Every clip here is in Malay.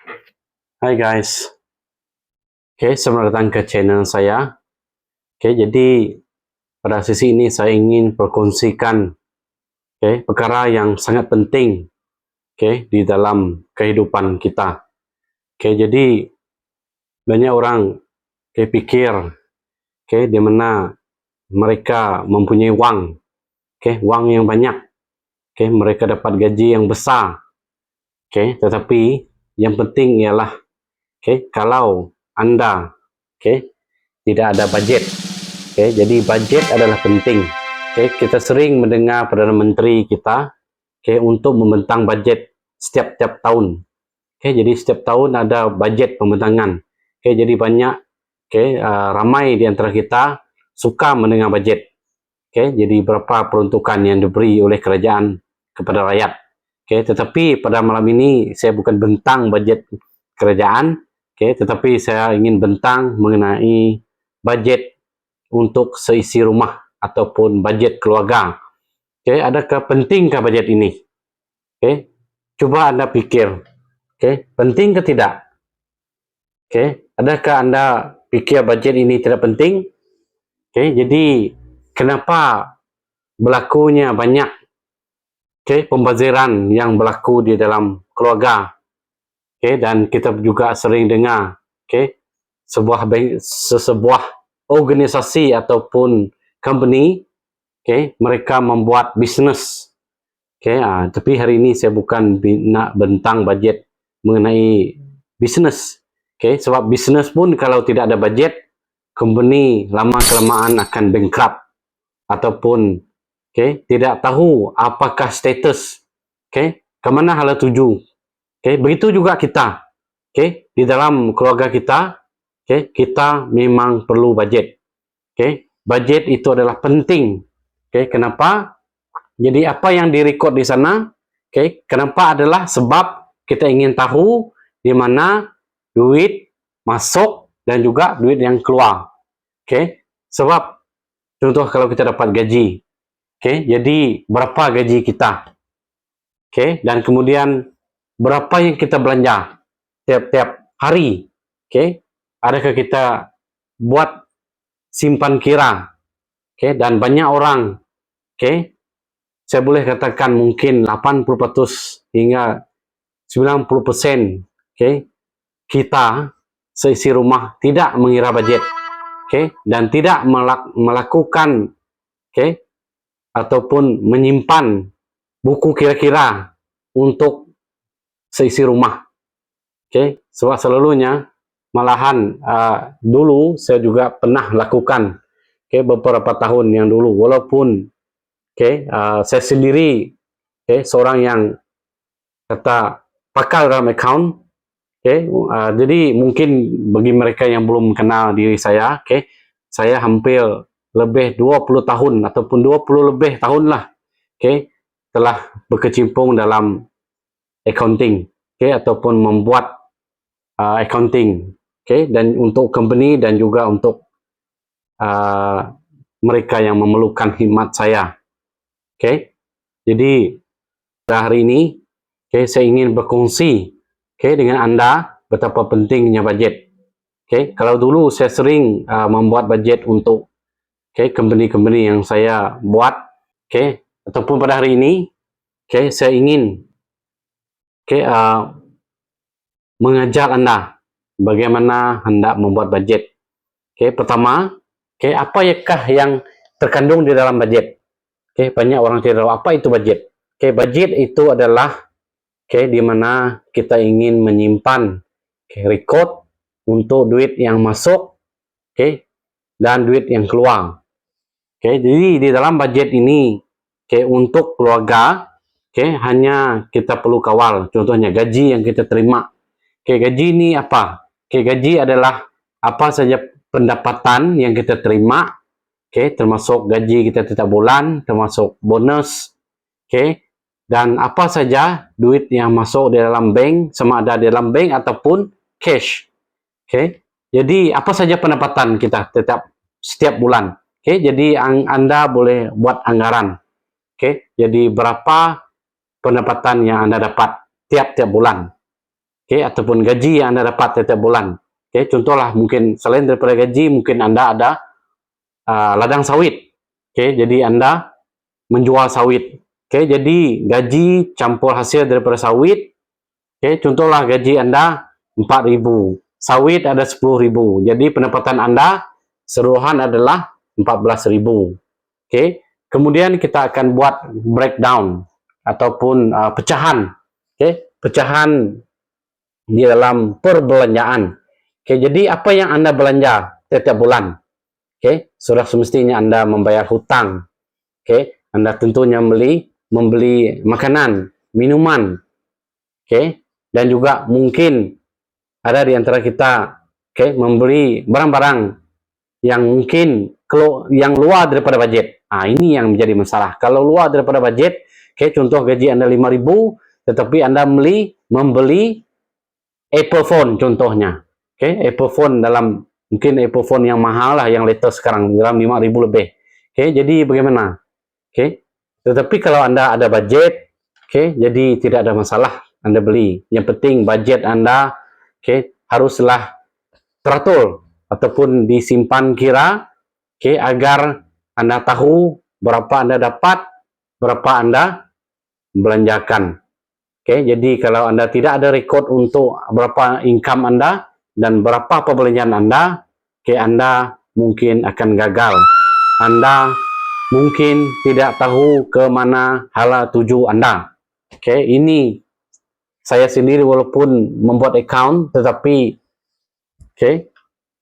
Hai guys, selamat datang ke channel saya. Jadi pada sesi ini saya ingin berkongsikan perkara yang sangat penting di dalam kehidupan kita. Jadi banyak orang pikir di mana mereka mempunyai uang yang banyak, mereka dapat gaji yang besar. Tetapi yang penting ialah kalau Anda tidak ada budget. Jadi budget adalah penting. Kita sering mendengar Perdana Menteri kita untuk membentang budget setiap tahun. Jadi setiap tahun ada budget pembentangan. Jadi banyak ramai di antara kita suka mendengar budget. Jadi berapa peruntukan yang diberi oleh kerajaan kepada rakyat. Tetapi pada malam ini saya bukan bentang budget kerajaan, tetapi saya ingin bentang mengenai budget untuk seisi rumah ataupun budget keluarga. Adakah pentingkah budget ini? Coba Anda pikir, penting ke tidak? Adakah Anda pikir budget ini tidak penting? Jadi kenapa berlakunya banyak pembaziran yang berlaku di dalam keluarga? Dan kita juga sering dengar sebuah organisasi ataupun company mereka membuat bisnes. Tapi hari ini saya bukan nak bentang budget mengenai bisnes. Sebab bisnes pun kalau tidak ada budget, company lama-kelamaan akan bankrupt ataupun tidak tahu apakah status ke mana hala tuju. Begitu juga kita. Di dalam keluarga kita, kita memang perlu budget. Budget itu adalah penting. Kenapa? Jadi apa yang direkod di sana, kenapa adalah sebab kita ingin tahu di mana duit masuk dan juga duit yang keluar. Sebab contoh kalau kita dapat gaji, jadi berapa gaji kita? Dan kemudian berapa yang kita belanja tiap-tiap hari? Adakah kita buat simpan kira? Dan banyak orang, saya boleh katakan mungkin 80% hingga 90% kita seisi rumah tidak mengira budget, dan tidak melakukan ataupun menyimpan buku kira-kira untuk seisi rumah. Sebab selalunya malahan dulu saya juga pernah lakukan beberapa tahun yang dulu, walaupun saya sendiri seorang yang kata pakar dalam account. Jadi mungkin bagi mereka yang belum kenal diri saya, saya hampir lebih 20 tahun ataupun 20 lebih tahun lah telah berkecimpung dalam accounting ataupun membuat accounting dan untuk company dan juga untuk mereka yang memerlukan khidmat saya. Jadi pada hari ini saya ingin berkongsi dengan Anda betapa pentingnya budget. Kalau dulu saya sering membuat budget untuk company-company yang saya buat, ataupun pada hari ini saya ingin mengajar Anda bagaimana hendak membuat budget. Pertama, apakah yang terkandung di dalam budget? Banyak orang tidak tahu apa itu budget. Budget itu adalah di mana kita ingin menyimpan record untuk duit yang masuk dan duit yang keluar. Jadi di dalam budget ini untuk keluarga hanya kita perlu kawal. Contohnya gaji yang kita terima. Gaji ini apa? Gaji adalah apa saja pendapatan yang kita terima, termasuk gaji kita setiap bulan, termasuk bonus, dan apa saja duit yang masuk di dalam bank, sama ada di dalam bank ataupun cash. Jadi apa saja pendapatan kita setiap bulan. Jadi Anda boleh buat anggaran. Jadi berapa pendapatan yang Anda dapat tiap-tiap bulan. ataupun gaji yang Anda dapat setiap bulan. Contohlah mungkin selain daripada gaji, mungkin Anda ada ladang sawit. Jadi Anda menjual sawit. Jadi gaji campur hasil daripada sawit. Contohlah gaji Anda 4.000, sawit ada 10.000. Jadi pendapatan Anda seluruhan adalah 14.000. Kemudian kita akan buat breakdown ataupun pecahan. Pecahan di dalam perbelanjaan. Jadi apa yang Anda belanja setiap bulan? Sudah semestinya Anda membayar hutang. Anda tentunya membeli makanan, minuman. Dan juga mungkin ada di antara kita membeli barang-barang yang mungkin yang luar daripada budget. Ini yang menjadi masalah. Kalau luar daripada budget, contoh gaji Anda 5.000, tetapi Anda membeli Apple phone contohnya. Apple phone mungkin Apple phone yang mahal lah, yang latest sekarang dalam 5.000 lebih. Jadi bagaimana? Tetapi kalau Anda ada budget, jadi tidak ada masalah Anda beli. Yang penting budget Anda haruslah teratur ataupun disimpan kira, agar Anda tahu berapa Anda dapat, berapa Anda belanjakan. Jadi kalau Anda tidak ada rekod untuk berapa income Anda dan berapa perbelanjaan Anda, Anda mungkin akan gagal. Anda mungkin tidak tahu ke mana hala tuju Anda. Ini saya sendiri walaupun membuat account, tetapi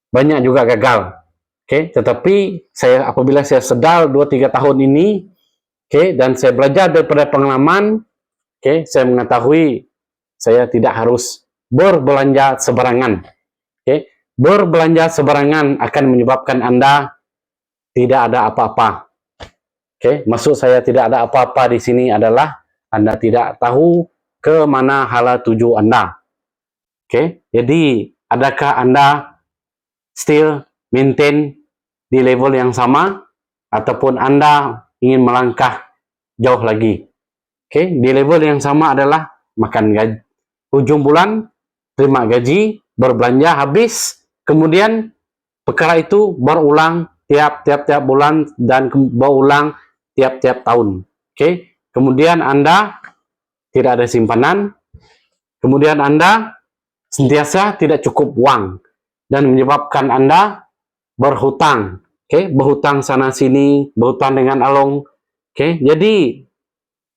banyak juga gagal. Tetapi apabila saya sedar 2-3 tahun ini, dan saya belajar daripada pengalaman, saya mengetahui saya tidak harus berbelanja sembarangan. Berbelanja sembarangan akan menyebabkan Anda tidak ada apa-apa. Maksud saya tidak ada apa-apa di sini adalah Anda tidak tahu ke mana hala tuju Anda. Jadi adakah Anda still maintain di level yang sama ataupun Anda ingin melangkah jauh lagi? Di level yang sama adalah makan gaji ujung bulan, terima gaji, berbelanja habis, kemudian perkara itu berulang tiap-tiap bulan dan berulang tiap-tiap tahun. Kemudian Anda tidak ada simpanan, kemudian Anda sentiasa tidak cukup uang dan menyebabkan Anda berhutang. Berhutang sana sini, berhutang dengan along. Jadi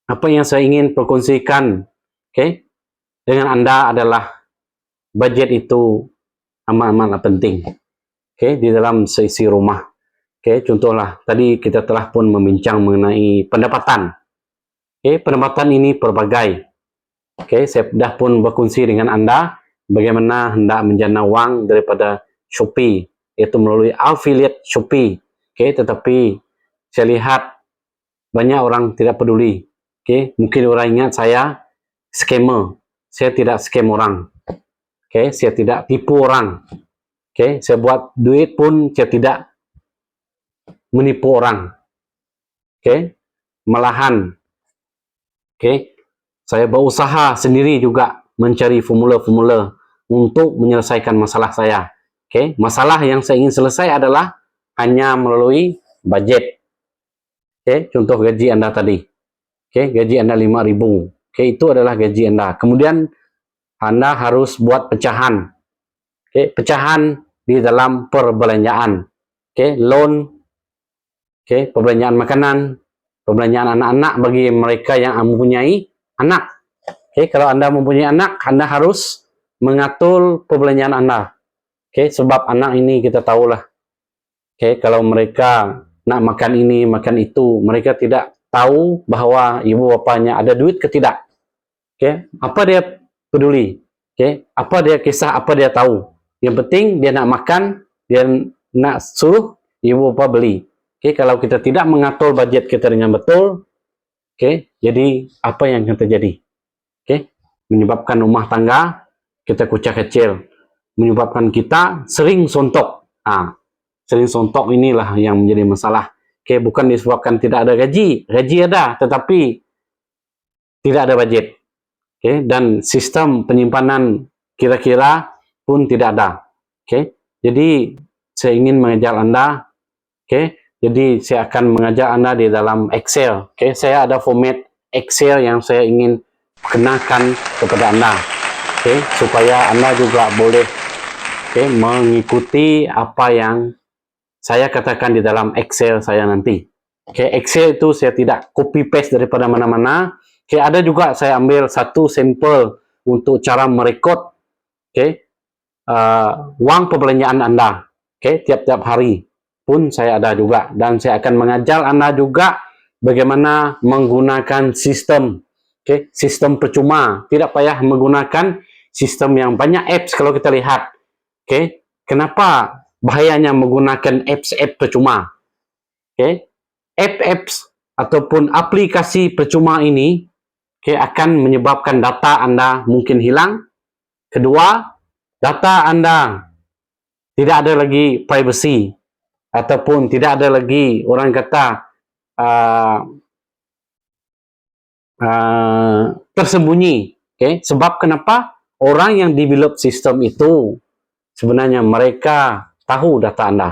apa yang saya ingin perkongsikan dengan Anda adalah budget itu amat-amat penting di dalam seisi rumah. Contohlah tadi kita telah pun membincang mengenai pendapatan. Pendapatan ini berbagai. Saya sudah pun berkongsi dengan Anda bagaimana hendak menjana wang daripada Shopee, yaitu melalui affiliate Shopee. Tetapi saya lihat banyak orang tidak peduli. Mungkin orang ingat saya scammer. Saya tidak scam orang. Saya tidak tipu orang. Saya buat duit pun saya tidak menipu orang. Malahan saya berusaha sendiri juga mencari formula-formula untuk menyelesaikan masalah saya. Masalah yang saya ingin selesai adalah hanya melalui budget. Contoh gaji Anda tadi. Gaji Anda 5.000. Itu adalah gaji Anda. Kemudian Anda harus buat pecahan. Pecahan di dalam perbelanjaan. Loan, perbelanjaan makanan, perbelanjaan anak-anak bagi mereka yang mempunyai anak. Kalau Anda mempunyai anak, Anda harus mengatur perbelanjaan Anda. Sebab anak ini kita tahulah. Kalau mereka nak makan ini, makan itu, mereka tidak tahu bahawa ibu bapanya ada duit ke tidak. Apa dia peduli? Apa dia kisah, apa dia tahu? Yang penting dia nak makan, dia nak suruh ibu bapa beli. Kalau kita tidak mengatur budget kita dengan betul, jadi apa yang akan terjadi? Menyebabkan rumah tangga kita kucak kecil, menyebabkan kita sering sontok. Sering sontok inilah yang menjadi masalah. Bukan disebabkan tidak ada gaji ada, tetapi tidak ada budget. Dan sistem penyimpanan kira-kira pun tidak ada. Oke, jadi saya ingin mengajar Anda. Oke, jadi saya akan mengajar Anda di dalam Excel. Oke, saya ada format Excel yang saya ingin kenakan kepada Anda. Oke, supaya Anda juga boleh mengikuti apa yang saya katakan di dalam Excel saya nanti. Oke, Excel itu saya tidak copy paste daripada mana-mana. Oke, ada juga saya ambil satu sampel untuk cara merekod uang perbelanjaan Anda. Tiap-tiap hari pun saya ada juga, dan saya akan mengajar Anda juga bagaimana menggunakan sistem sistem percuma. Tidak payah menggunakan sistem yang banyak apps. Kalau kita lihat, kenapa bahayanya menggunakan apps percuma? Apps ataupun aplikasi percuma ini akan menyebabkan data Anda mungkin hilang. Kedua, data Anda tidak ada lagi privacy, ataupun tidak ada lagi orang kata tersembunyi. Sebab kenapa? Orang yang develop sistem itu sebenarnya mereka tahu data Anda.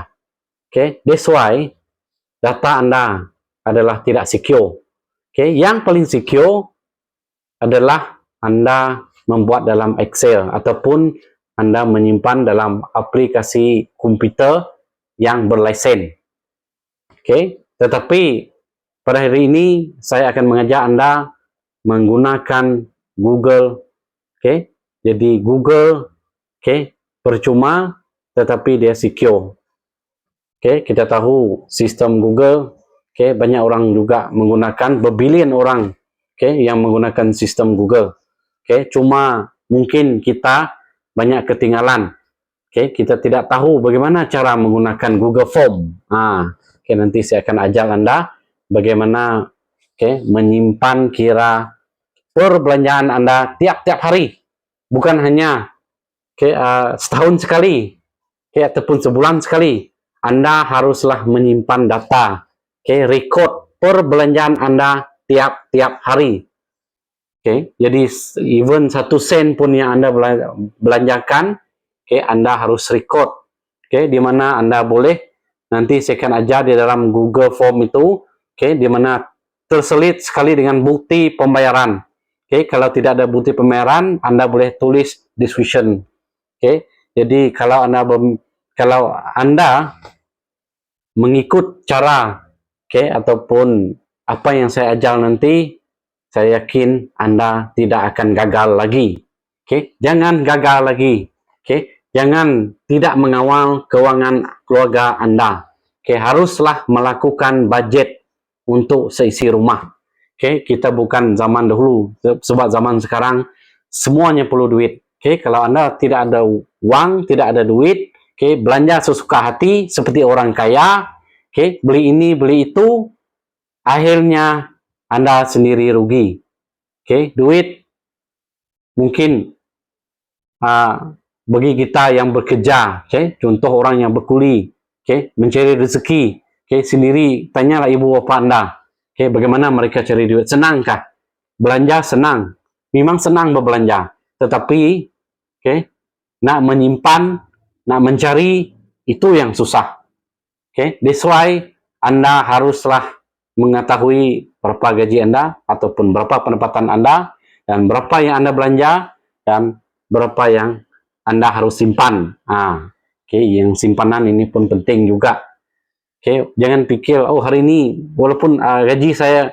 That's why data Anda adalah tidak secure. Yang paling secure adalah Anda membuat dalam Excel ataupun Anda menyimpan dalam aplikasi komputer yang berlesen. Tetapi pada hari ini saya akan mengajar Anda menggunakan Google. Jadi Google percuma tetapi dia secure. Kita tahu sistem Google, banyak orang juga menggunakan, berbilion orang yang menggunakan sistem Google. Cuma mungkin kita banyak ketinggalan. Kita tidak tahu bagaimana cara menggunakan Google Form. Nanti saya akan ajar Anda bagaimana menyimpan kira perbelanjaan Anda tiap-tiap hari. Bukan hanya setahun sekali ataupun sebulan sekali. Anda haruslah menyimpan data, rekod perbelanjaan Anda tiap-tiap hari. Jadi even 1 sen pun yang Anda belanjakan, Anda harus rekod. Di mana Anda boleh, nanti saya akan ajar di dalam Google Form itu, di mana terselit sekali dengan bukti pembayaran. Kalau tidak ada bukti pembayaran, Anda boleh tulis description. Jadi kalau Anda mengikut cara ataupun apa yang saya ajar nanti, saya yakin Anda tidak akan gagal lagi. Jangan gagal lagi. Jangan tidak mengawal keuangan keluarga Anda. Haruslah melakukan budget untuk seisi rumah. Kita bukan zaman dahulu, sebab zaman sekarang semuanya perlu duit. Kalau Anda tidak ada uang, tidak ada duit, belanja sesuka hati seperti orang kaya, beli ini, beli itu, akhirnya Anda sendiri rugi. Duit mungkin bagi kita yang bekerja, contoh orang yang berkuli, mencari rezeki, sendiri, tanyalah ibu bapa Anda, bagaimana mereka cari duit. Senangkah? Belanja senang, memang senang berbelanja, tetapi nak menyimpan, nak mencari, itu yang susah. That's why Anda haruslah mengetahui berapa gaji Anda ataupun berapa pendapatan Anda, dan berapa yang Anda belanja, dan berapa yang Anda harus simpan. Yang simpanan ini pun penting juga. Jangan pikir, oh hari ini walaupun gaji saya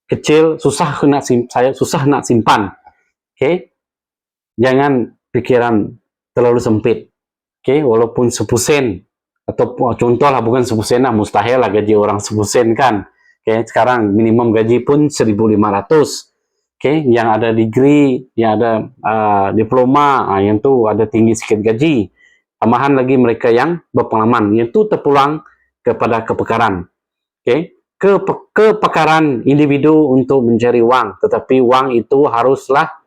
kecil, saya susah nak simpan. Jangan pikiran terlalu sempit. Walaupun 10 sen, atau contohlah bukan 10 sen lah, mustahil lah gaji orang 10 sen kan. Sekarang minimum gaji pun 1.500. Yang ada degree, yang ada diploma, yang tu ada tinggi sikit gaji. Tambahan lagi mereka yang berpengalaman, yang tu terpulang kepada kepekaran. Kepekaran individu untuk mencari uang, tetapi uang itu haruslah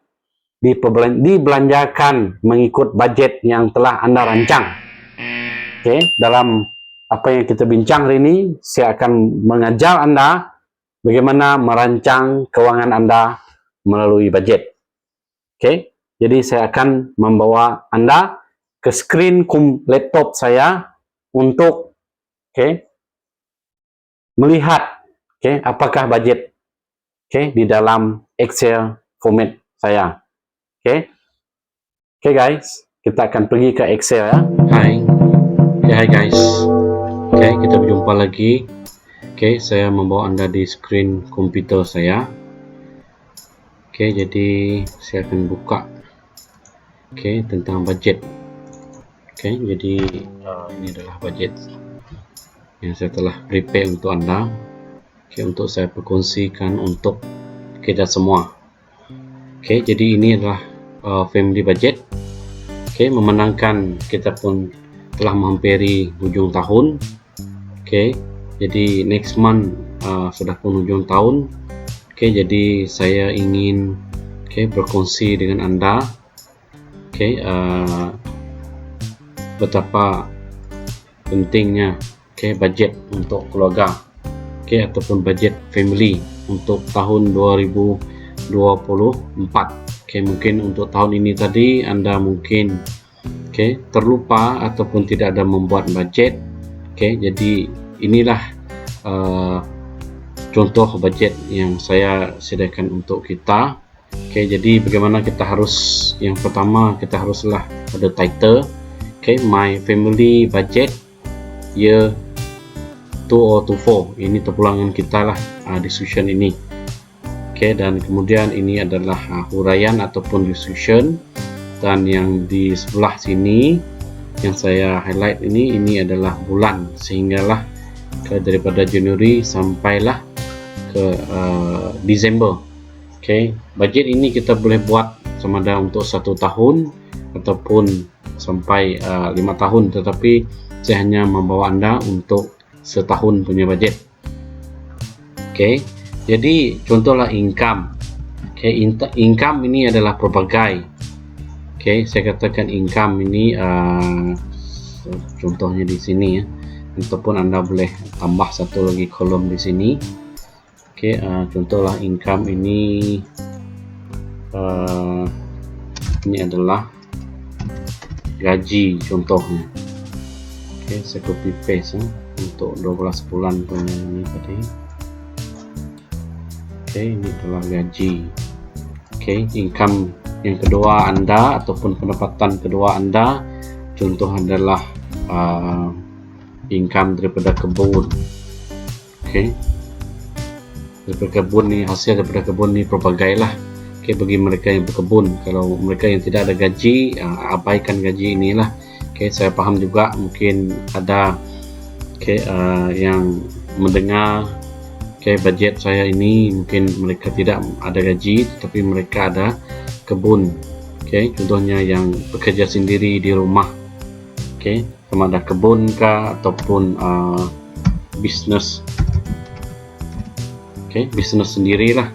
dibelanjakan mengikut budget yang telah Anda rancang. Dalam apa yang kita bincang hari ini, saya akan mengajar Anda bagaimana merancang keuangan Anda melalui budget. Jadi saya akan membawa Anda ke screen laptop saya untuk melihat apakah budget di dalam Excel format saya. Oke guys, kita akan pergi ke Excel ya. Hai guys. Kita berjumpa lagi. Saya membawa Anda di screen komputer saya. Jadi saya akan buka tentang budget. Jadi ini adalah budget yang saya telah prepare untuk Anda. Untuk saya perkongsikan untuk kita semua. Jadi ini adalah family budget. Memenangkan kita pun telah menghampiri hujung tahun. Jadi next month sudah pun hujung tahun. Jadi saya ingin berkongsi dengan Anda betapa pentingnya budget untuk keluarga ataupun budget family untuk tahun 2024. Mungkin untuk tahun ini tadi Anda mungkin terlupa ataupun tidak ada membuat budget. Jadi inilah contoh budget yang saya sediakan untuk kita. Jadi bagaimana kita harus, yang pertama kita haruslah ada title, my family budget year 2024. Ini terpulangan kita lah decision ini. Dan kemudian ini adalah huraian ataupun decision, dan yang di sebelah sini yang saya highlight ini adalah bulan, sehinggalah daripada Januari sampailah ke Desember. Budget ini kita boleh buat sama ada untuk 1 tahun ataupun sampai 5 tahun, tetapi saya hanya membawa Anda untuk setahun punya budget. Jadi contohlah income. Income ini adalah pelbagai. Saya katakan income ini contohnya di sini ya, ataupun Anda boleh tambah satu lagi kolom di sini. Contohlah income ini adalah gaji contohnya. Saya copy paste untuk 12 bulan punya ini tadi. Ini adalah gaji. Income yang kedua Anda ataupun pendapatan kedua Anda, contoh adalah income daripada kebun. Daripada kebun ni, hasil daripada kebun ni pelbagai lah. Bagi mereka yang berkebun, kalau mereka yang tidak ada gaji, abaikan gaji inilah. Saya paham juga mungkin ada yang mendengar budget saya ini, mungkin mereka tidak ada gaji tetapi mereka ada kebun. Contohnya yang bekerja sendiri di rumah, sama ada kebun kah ataupun bisnes, bisnes sendirilah.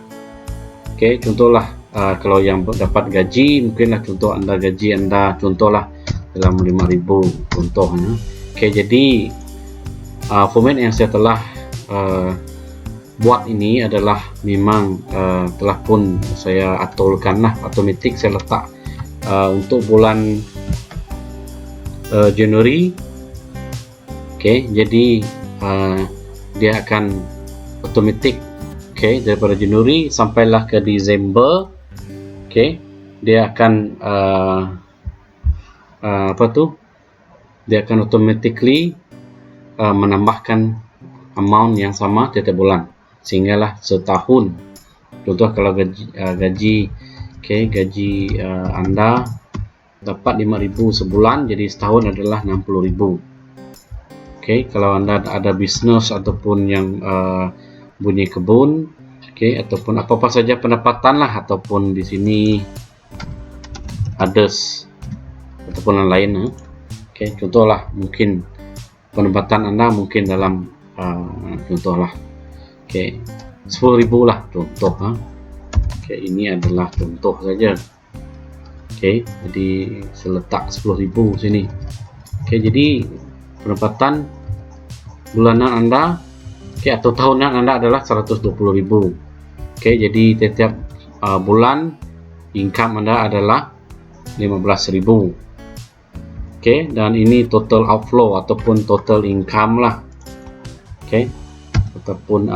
Contohlah kalau yang dapat gaji, mungkinlah contoh Anda gaji Anda contohlah dalam 5,000 contohnya. Jadi format yang saya telah buat ini adalah memang telah pun saya aturkan lah, automatik saya letak untuk bulan Januari. Jadi dia akan automatik daripada Januari sampailah ke Desember. Dia akan dia akan automatically menambahkan amount yang sama tiap bulan, sehinggalah setahun. Contoh kalau gaji Anda dapat 5,000 sebulan, jadi setahun adalah 60,000. Kalau Anda ada bisnes ataupun yang bunyi kebun, ataupun apa-apa saja pendapatan lah, ataupun di sini others ataupun yang lain. Contohlah mungkin pendapatan Anda mungkin dalam contohlah 10,000 lah contoh. Ini adalah contoh saja. Jadi saya letak 10,000 sini. Jadi pendapatan bulanan Anda atau tahunan Anda adalah 120,000. Jadi setiap bulan income Anda adalah 15.000. Oke, dan ini total outflow ataupun total income lah. Oke, ataupun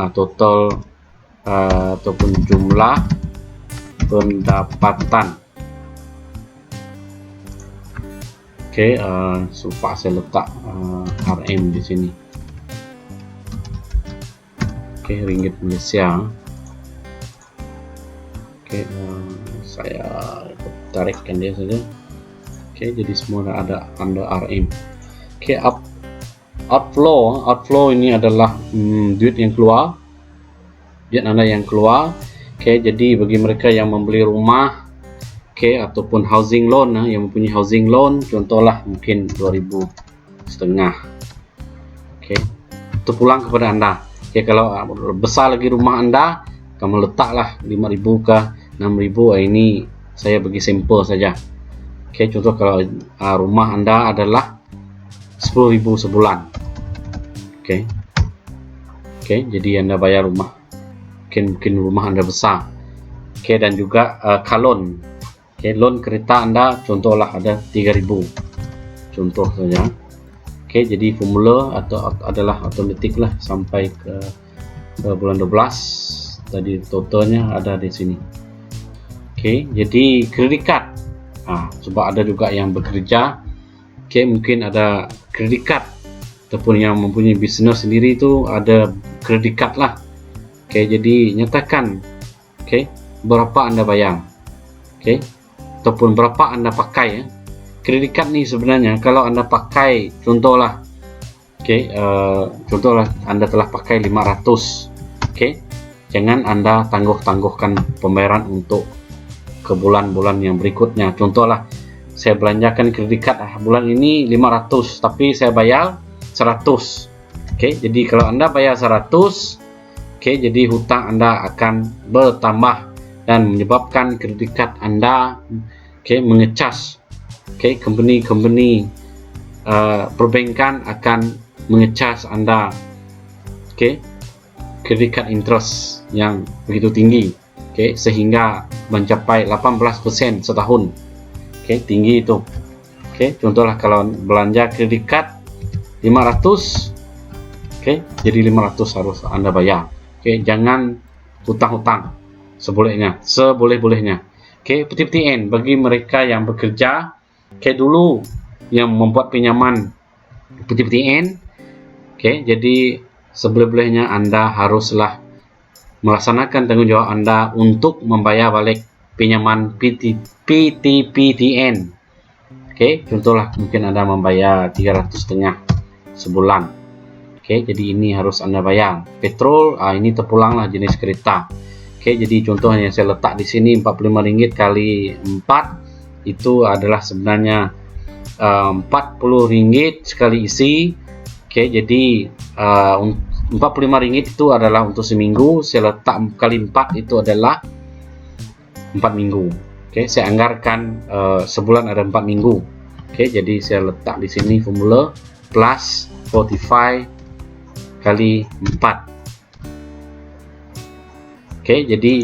ataupun jumlah pendapatan. Oke, supaya saya letak RM di sini. Oke, ringgit Malaysia. Oke, saya tarikkan dia saja. Oke, jadi semua ada under RM. Oke, outflow ini adalah duit yang keluar, duit Anda yang keluar. Oke, jadi bagi mereka yang membeli rumah, oke, ataupun housing loan, yang mempunyai housing loan, contohlah mungkin 2.500. Oke, itu pulang kepada Anda. Oke, kalau besar lagi rumah Anda, kamu letaklah 5.000 ke 6.000. Ini saya bagi sampel saja. Oke, contoh kalau rumah Anda adalah 10.000 sebulan. Oke, jadi Anda bayar rumah. Mungkin rumah Anda besar. Oke, dan juga kalon. Oke, loan kereta Anda contohlah ada 3.000. Contoh saja. Oke, jadi formula adalah otomatik lah sampai ke bulan 12. Tadi totalnya ada di sini. Oke, jadi kredit card. Sebab ada juga yang bekerja. Oke, mungkin ada kredit card ataupun yang mempunyai bisnes sendiri itu ada kredit card lah. Oke, jadi nyatakan berapa Anda bayar. Oke, ataupun berapa Anda pakai ya. Kredit card ni sebenarnya kalau Anda pakai contohlah contohlah Anda telah pakai 500. Jangan Anda tangguhkan pembayaran untuk ke bulan-bulan yang berikutnya. Contohlah saya belanjakan kredit card bulan ini 500 tapi saya bayar 100. Jadi kalau Anda bayar 100, jadi hutang Anda akan bertambah dan menyebabkan kredit card Anda mengecas. Company perbankan akan mengecas Anda kredit card interest yang begitu tinggi. Sehingga mencapai 18% setahun. Tinggi itu. Contohlah kalau belanja kredit card 500, jadi 500 harus Anda bayar. Jangan hutang-hutang seboleh-bolehnya. PTPTN bagi mereka yang bekerja, dulu yang membuat pinjaman PTPTN, jadi seboleh-bolehnya Anda haruslah melaksanakan tanggung jawab Anda untuk membayar balik pinjaman PTPTN. Contohlah mungkin Anda membayar 300.5 sebulan. Jadi ini harus Anda bayar. Petrol, ini terpulanglah jenis kereta. Jadi contohnya saya letak di sini RM45 kali 4 itu adalah sebenarnya RM40 sekali isi. Jadi RM45 itu adalah untuk seminggu. Saya letak kali 4 itu adalah 4 minggu. Saya anggarkan sebulan ada 4 minggu. Jadi saya letak di sini formula plus 45 kali 4. Jadi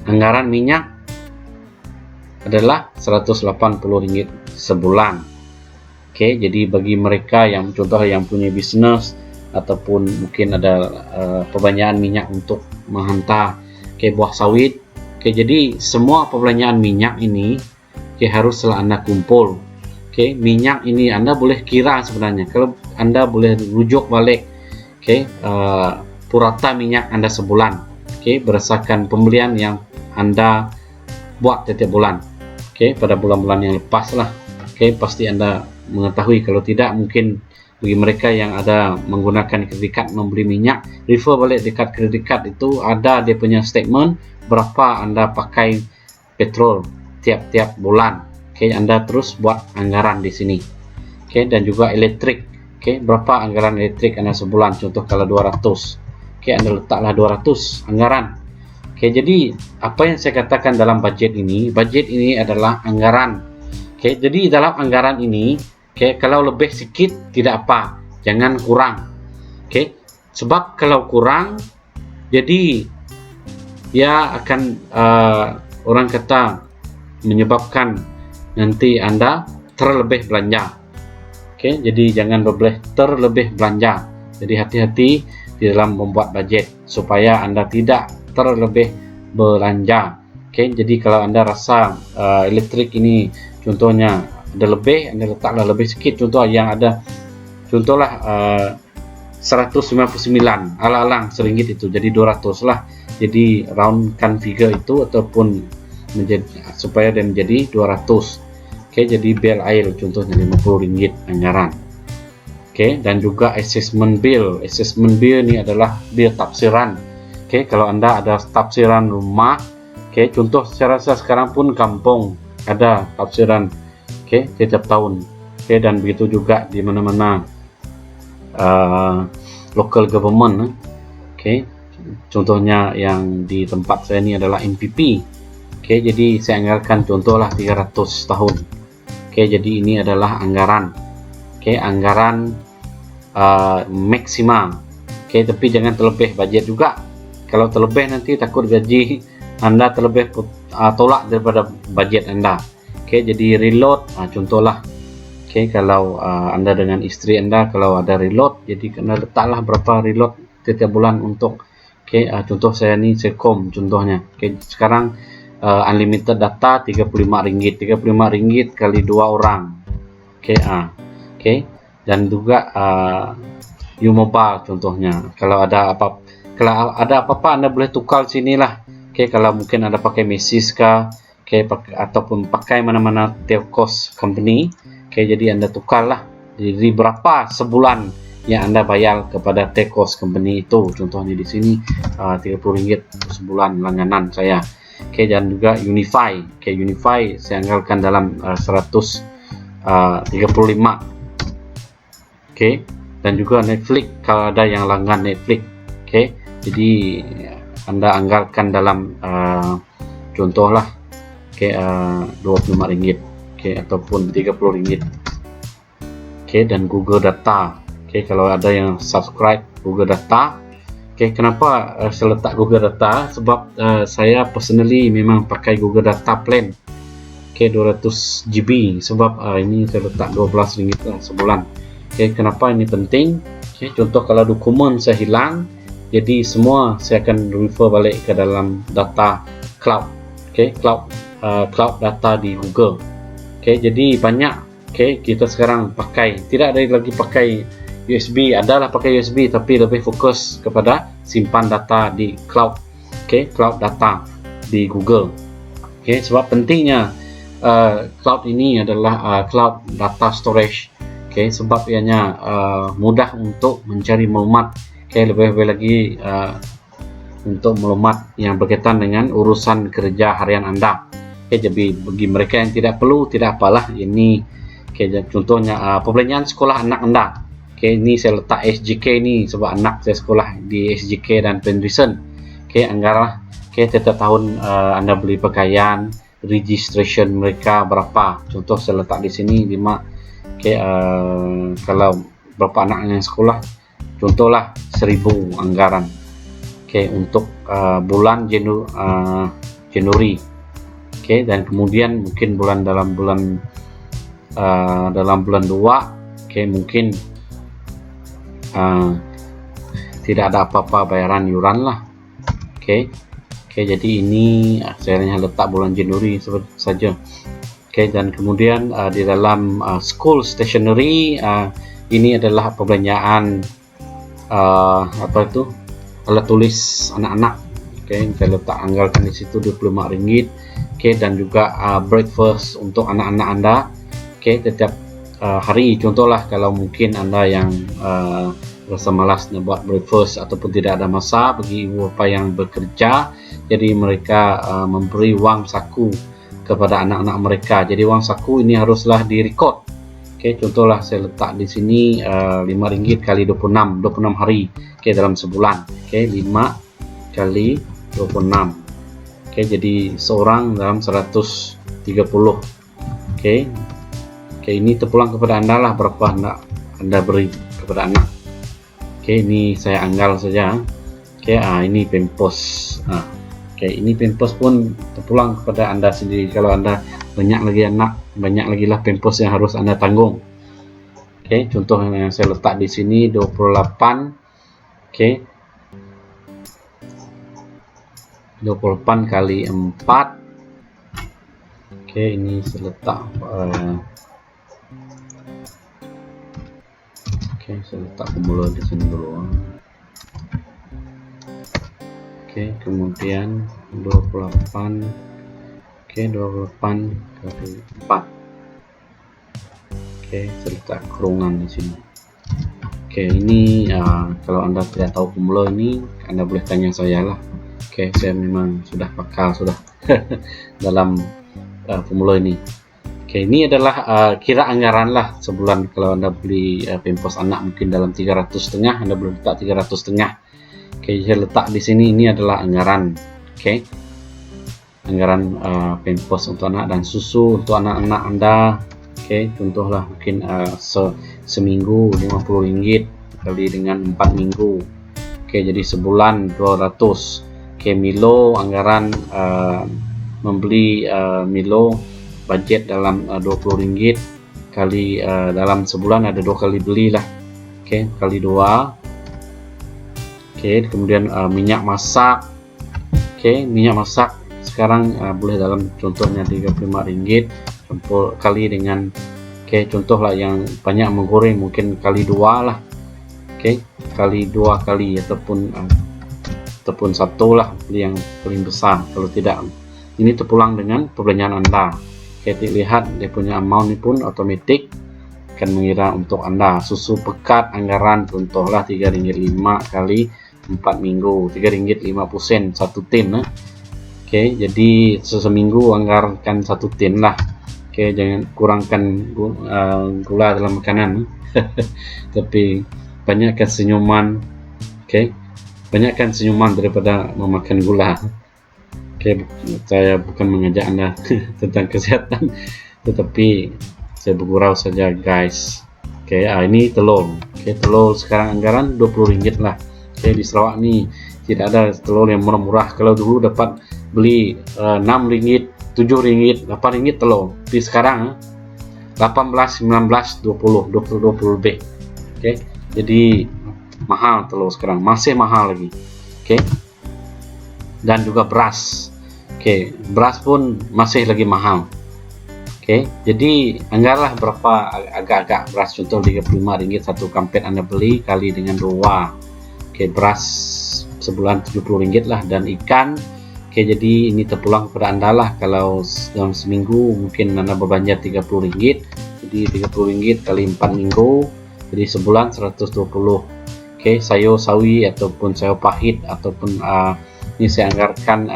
anggaran minyak adalah RM180 sebulan. Jadi bagi mereka yang contoh yang punya bisnes ataupun mungkin ada perbelanjaan minyak untuk menghantar buah sawit. Jadi semua perbelanjaan minyak ini haruslah Anda kumpul. Minyak ini Anda boleh kira sebenarnya. Kalau Anda boleh rujuk balik purata minyak Anda sebulan. Berdasarkan pembelian yang Anda buat setiap bulan. Pada bulan-bulan yang lepas lah. Pasti Anda mengetahui. Kalau tidak, mungkin bagi mereka yang ada menggunakan kredit card membeli minyak, refer balik dekat kredit card itu ada dia punya statement berapa Anda pakai petrol tiap-tiap bulan. Anda terus buat anggaran di sini. Dan juga elektrik. Berapa anggaran elektrik Anda sebulan? Contoh kalau 200. Anda letaklah 200 anggaran. Jadi apa yang saya katakan dalam budget ini adalah anggaran. Jadi dalam anggaran ini, kalau lebih sedikit tidak apa, jangan kurang. Sebab kalau kurang, jadi dia akan orang kata menyebabkan nanti Anda terlebih belanja. Oke, jadi jangan boleh terlebih belanja. Jadi hati-hati di dalam membuat budget supaya Anda tidak terlebih belanja. Oke, jadi kalau Anda rasa elektrik ini contohnya ada lebih, Anda letaklah lebih sedikit. Contoh yang ada, contohlah 199 alang-alang RM1 itu jadi 200 lah. Jadi roundkan figure itu ataupun menjadi supaya dia menjadi 200. Oke, jadi bill air contohnya RM50 anggaran. Oke, dan juga assessment bill. Assessment bill ini adalah bill tafsiran. Oke, kalau Anda ada tafsiran rumah, oke, contoh saya rasa sekarang pun kampung ada tafsiran, oke, setiap tahun. Oke, dan begitu juga di mana-mana local government. Oke, contohnya yang di tempat saya ini adalah MPP. Oke, jadi saya anggarkan contohlah 300 tahun. Oke, jadi ini adalah anggaran. Oke, anggaran maksimal. Oke, tapi jangan terlebih budget juga. Kalau terlebih nanti takut gaji Anda terlebih tolak daripada budget Anda. Oke, jadi reload, contohlah. Oke, kalau Anda dengan istri Anda kalau ada reload, jadi kena letaklah berapa reload setiap bulan untuk. Oke, contoh saya ni Selcom contohnya. Oke, sekarang unlimited data RM35. RM35 kali 2 orang. Oke, oke. Dan juga U-Mobile contohnya. Kalau ada apa-apa Anda boleh tukar sinilah. Oke, kalau mungkin Anda pakai Macy's kah, oke, ataupun pakai mana-mana telcos company. Oke, jadi Anda tukarlah. Jadi berapa sebulan yang Anda bayar kepada telcos company itu. Contohnya di sini RM30 sebulan langganan saya. Oke, dan juga Unify. Oke, Unify saya anggarkan dalam 135. Oke, dan juga Netflix kalau ada yang langgan Netflix. Oke, jadi Anda anggarkan dalam contohlah RM25, oke, ataupun RM30. Oke, dan Google Data. Oke, kalau ada yang subscribe Google Data. Oke, kenapa saya letak Google Data? Sebab saya personally memang pakai Google Data plan. Oke, 200 GB. Sebab ini saya letak RM12 lah sebulan. Oke, kenapa ini penting? Oke, contoh kalau dokumen saya hilang, jadi semua saya akan refer balik ke dalam data cloud. Oke, cloud data di Google. Oke, jadi banyak. Oke, kita sekarang pakai, tidak ada lagi pakai USB, adalah pakai USB tapi lebih fokus kepada simpan data di cloud. Oke, cloud data di Google. Oke, sebab pentingnya cloud ini adalah cloud data storage. Oke, sebab ianya mudah untuk mencari maklumat. Oke, lebih-lebih lagi untuk maklumat yang berkaitan dengan urusan kerja harian Anda. Oke, jadi bagi mereka yang tidak perlu, tidak apalah ini. Oke, contohnya pembelian sekolah anak Anda. Oke, ini saya letak SJK ini sebab anak saya sekolah di SJK dan Penrison. Oke, anggarlah. Oke, setiap tahun Anda beli pakaian, registration mereka berapa. Contoh saya letak di sini 5. Oke, kalau berapa anak yang sekolah, contohlah 1000 anggaran. Oke, untuk bulan Januari. Oke, dan kemudian mungkin dalam bulan 2. Oke, mungkin tidak ada apa-apa bayaran yuran lah. Oke, jadi ini saya hanya letak bulan Januari saja. Oke, dan kemudian di dalam school stationery ini adalah perbelanjaan alat tulis anak-anak. Oke, saya letak anggarkan di situ RM25. Oke, dan juga breakfast untuk anak-anak Anda. Oke, setiap hari. Contohlah kalau mungkin Anda yang rasa malas nak buat breakfast ataupun tidak ada masa bagi ibu bapa yang bekerja, jadi mereka memberi wang saku kepada anak-anak mereka. Jadi wang saku ini haruslah direkod. Oke, contohlah saya letak di sini RM5 kali 26 hari. Oke, dalam sebulan. Oke, 5 kali 26. Oke, jadi seorang dalam 130. Oke, ini terpulang kepada Anda lah berapa Anda beri kepada anak. Oke, ini saya anggal saja. Oke, ini Pempos. Oke, ini Pampers pun terpulang kepada Anda sendiri. Kalau Anda banyak lagi anak, banyak lagi lah Pampers yang harus Anda tanggung. Oke, contoh yang saya letak di sini 28. Oke, 28 kali 4. Oke, ini saya letak saya letak formula di sini dulu. Oke, kemudian 28. Oke, 28 kali 4. Oke, saya letak kurungan di sini. Oke, ini kalau Anda tidak tahu formula ini, Anda boleh tanya saya lah. Oke, saya memang sudah pakar dalam formula ini. Oke, ini adalah kira anggaran lah sebulan. Kalau Anda beli Pampers anak mungkin dalam 300,5, Anda boleh letak 300,5. Oke, saya letak di sini, ini adalah anggaran. Oke, anggaran Pampers untuk anak dan susu untuk anak-anak Anda. Oke, contohlah mungkin seminggu RM50 kali dengan 4 minggu. Oke, jadi sebulan 200. Oke, Milo, anggaran membeli Milo budget dalam RM20 kali dalam sebulan ada 2 kali beli lah. Oke, kali 2. Oke, kemudian minyak masak. Oke, minyak masak sekarang boleh dalam contohnya RM35 kali dengan contoh lah yang banyak menggoreng mungkin kali 2 lah. Oke, kali 2 kali ataupun 1 lah yang paling besar. Kalau tidak, ini terpulang dengan perbelanjaan Anda. Oke, lihat dia punya amount ini pun otomatis akan mengira untuk Anda. Susu pekat anggaran contohlah RM3.5 kali 4 minggu, RM3.50 1 tin. Oke, jadi seminggu anggarkan 1 tin lah. Oke, jangan kurangkan gula dalam makanan. Tapi banyakkan senyuman. Oke, banyakkan senyuman daripada memakan gula. Oke, saya bukan mengajak Anda tentang kesehatan, tetapi saya bergurau saja guys. Oke, ini telur. Oke, telur sekarang anggaran RM20 lah. Oke, di Sarawak nih tidak ada telur yang murah-murah. Kalau dulu dapat beli RM6, RM7, RM8 telur. Tapi sekarang 18, 19, 20 lebih. Oke, jadi mahal telur sekarang, masih mahal lagi. Oke, dan juga beras. Oke, beras pun masih lagi mahal. Oke, jadi anggarlah berapa agak-agak beras, contoh RM35 satu kampet Anda beli kali dengan 2. Oke, beras sebulan RM70 lah, dan ikan. Oke, jadi ini terpulang kepada Anda lah. Kalau dalam seminggu mungkin Anda berbelanja RM30, jadi RM30 kali 4 minggu, jadi sebulan 120. Oke, sayur sawi ataupun sayur pahit ataupun ini saya anggarkan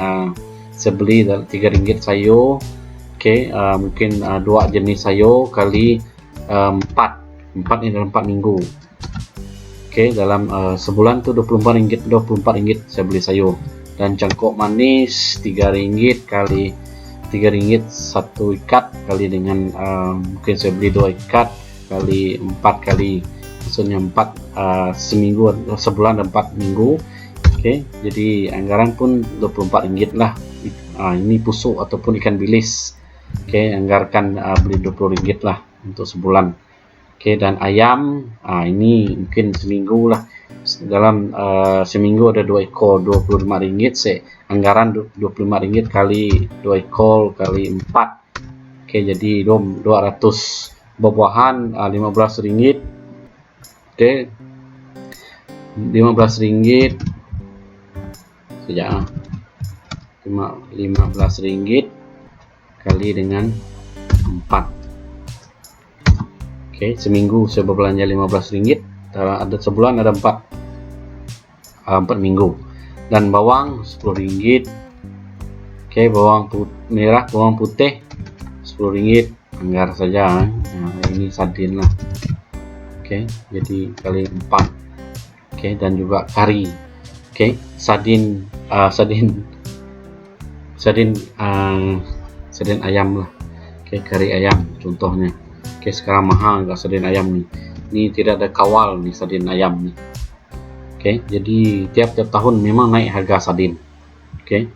saya beli RM3 sayur. Oke, mungkin 2 jenis sayur kali 4 ini dalam 4 minggu. Oke, dalam sebulan tuh RM24 saya beli sayur. Dan cangkok manis RM3 kali RM3 1 ikat kali dengan mungkin saya beli 2 ikat kali 4 kali, maksudnya 4 seminggu, sebulan 4 minggu. Oke, jadi anggaran pun RM24 lah. Ini pusuk ataupun ikan bilis. Oke, anggarkan beli RM20 lah untuk sebulan. Oke, dan ayam ini mungkin seminggu lah. Dalam seminggu ada 2 ekor RM25. Saya anggaran RM25 kali 2 ekor kali 4. Oke, jadi 200. Buah-buahan RM15. Oke, RM15 saja. RM15 kali dengan 4. Oke, seminggu saya berbelanja RM15. Ada sebulan ada 4 minggu. Dan bawang RM10. Oke, bawang merah, bawang putih RM10, anggar saja. Nah, ini sardin lah. Oke, jadi kali 4. Oke, dan juga kari. Oke, sardin ayam lah. Oke, kari ayam contohnya. Oke, sekarang mahal nggak sardin ayam nih. Ini tidak ada kawal nih sardin ayam nih. Oke, jadi tiap-tiap tahun memang naik harga sardin. Oke,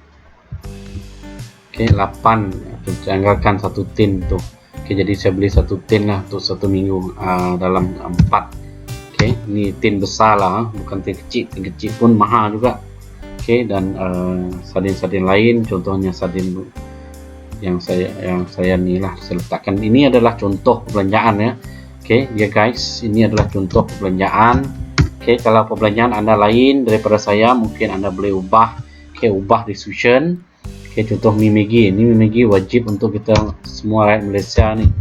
Oke, 8. Saya anggarkan 1 tin tuh. Oke, jadi saya beli 1 tin lah untuk 1 minggu dalam 4. Oke, ini tin besar lah, bukan tin kecil. Tin kecil pun mahal juga. Oke, dan sardin-sardin lain, contohnya sardin yang saya nih lah saya letakkan. Ini adalah contoh perbelanjaan ya. Oke ya guys, ini adalah contoh perbelanjaan. Oke, kalau perbelanjaan Anda lain daripada saya, mungkin Anda boleh ubah. Oke, ubah description. Oke, contoh mie Maggi. Ini mie Maggi wajib untuk kita semua rakyat Malaysia nih.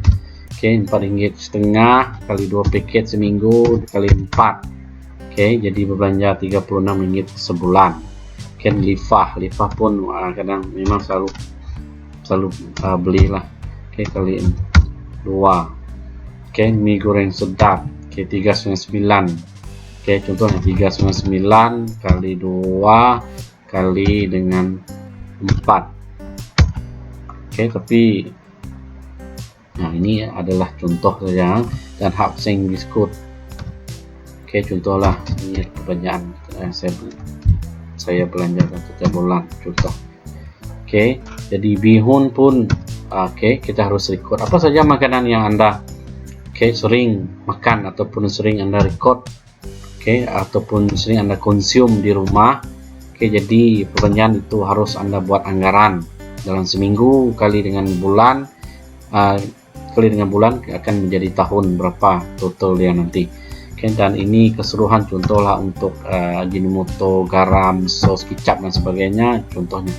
Oke, RM4,5 kali 2 paket seminggu kali 4. Oke, jadi berbelanja RM36 sebulan. Oke, lifah pun kadang memang selalu belilah. Oke, kali 2. Oke, mie goreng sedap. Oke, 399. Oke, contohnya 399 kali 2 kali dengan 4. Oke, tapi nah ini adalah contoh saja. Dan Hapsing biskut. Oke, contohlah ini perbelanjaan saya belanjakan setiap bulan, contoh. Oke, jadi bihun pun kita harus record apa saja makanan yang Anda sering makan ataupun sering Anda record, ataupun sering Anda konsum di rumah. Jadi perbelanjaan itu harus Anda buat anggaran dalam seminggu kali dengan bulan, akan menjadi tahun berapa total dia nanti. Dan ini keseluruhan contohlah untuk Ajinomoto, garam, sos, kicap dan sebagainya. Contohnya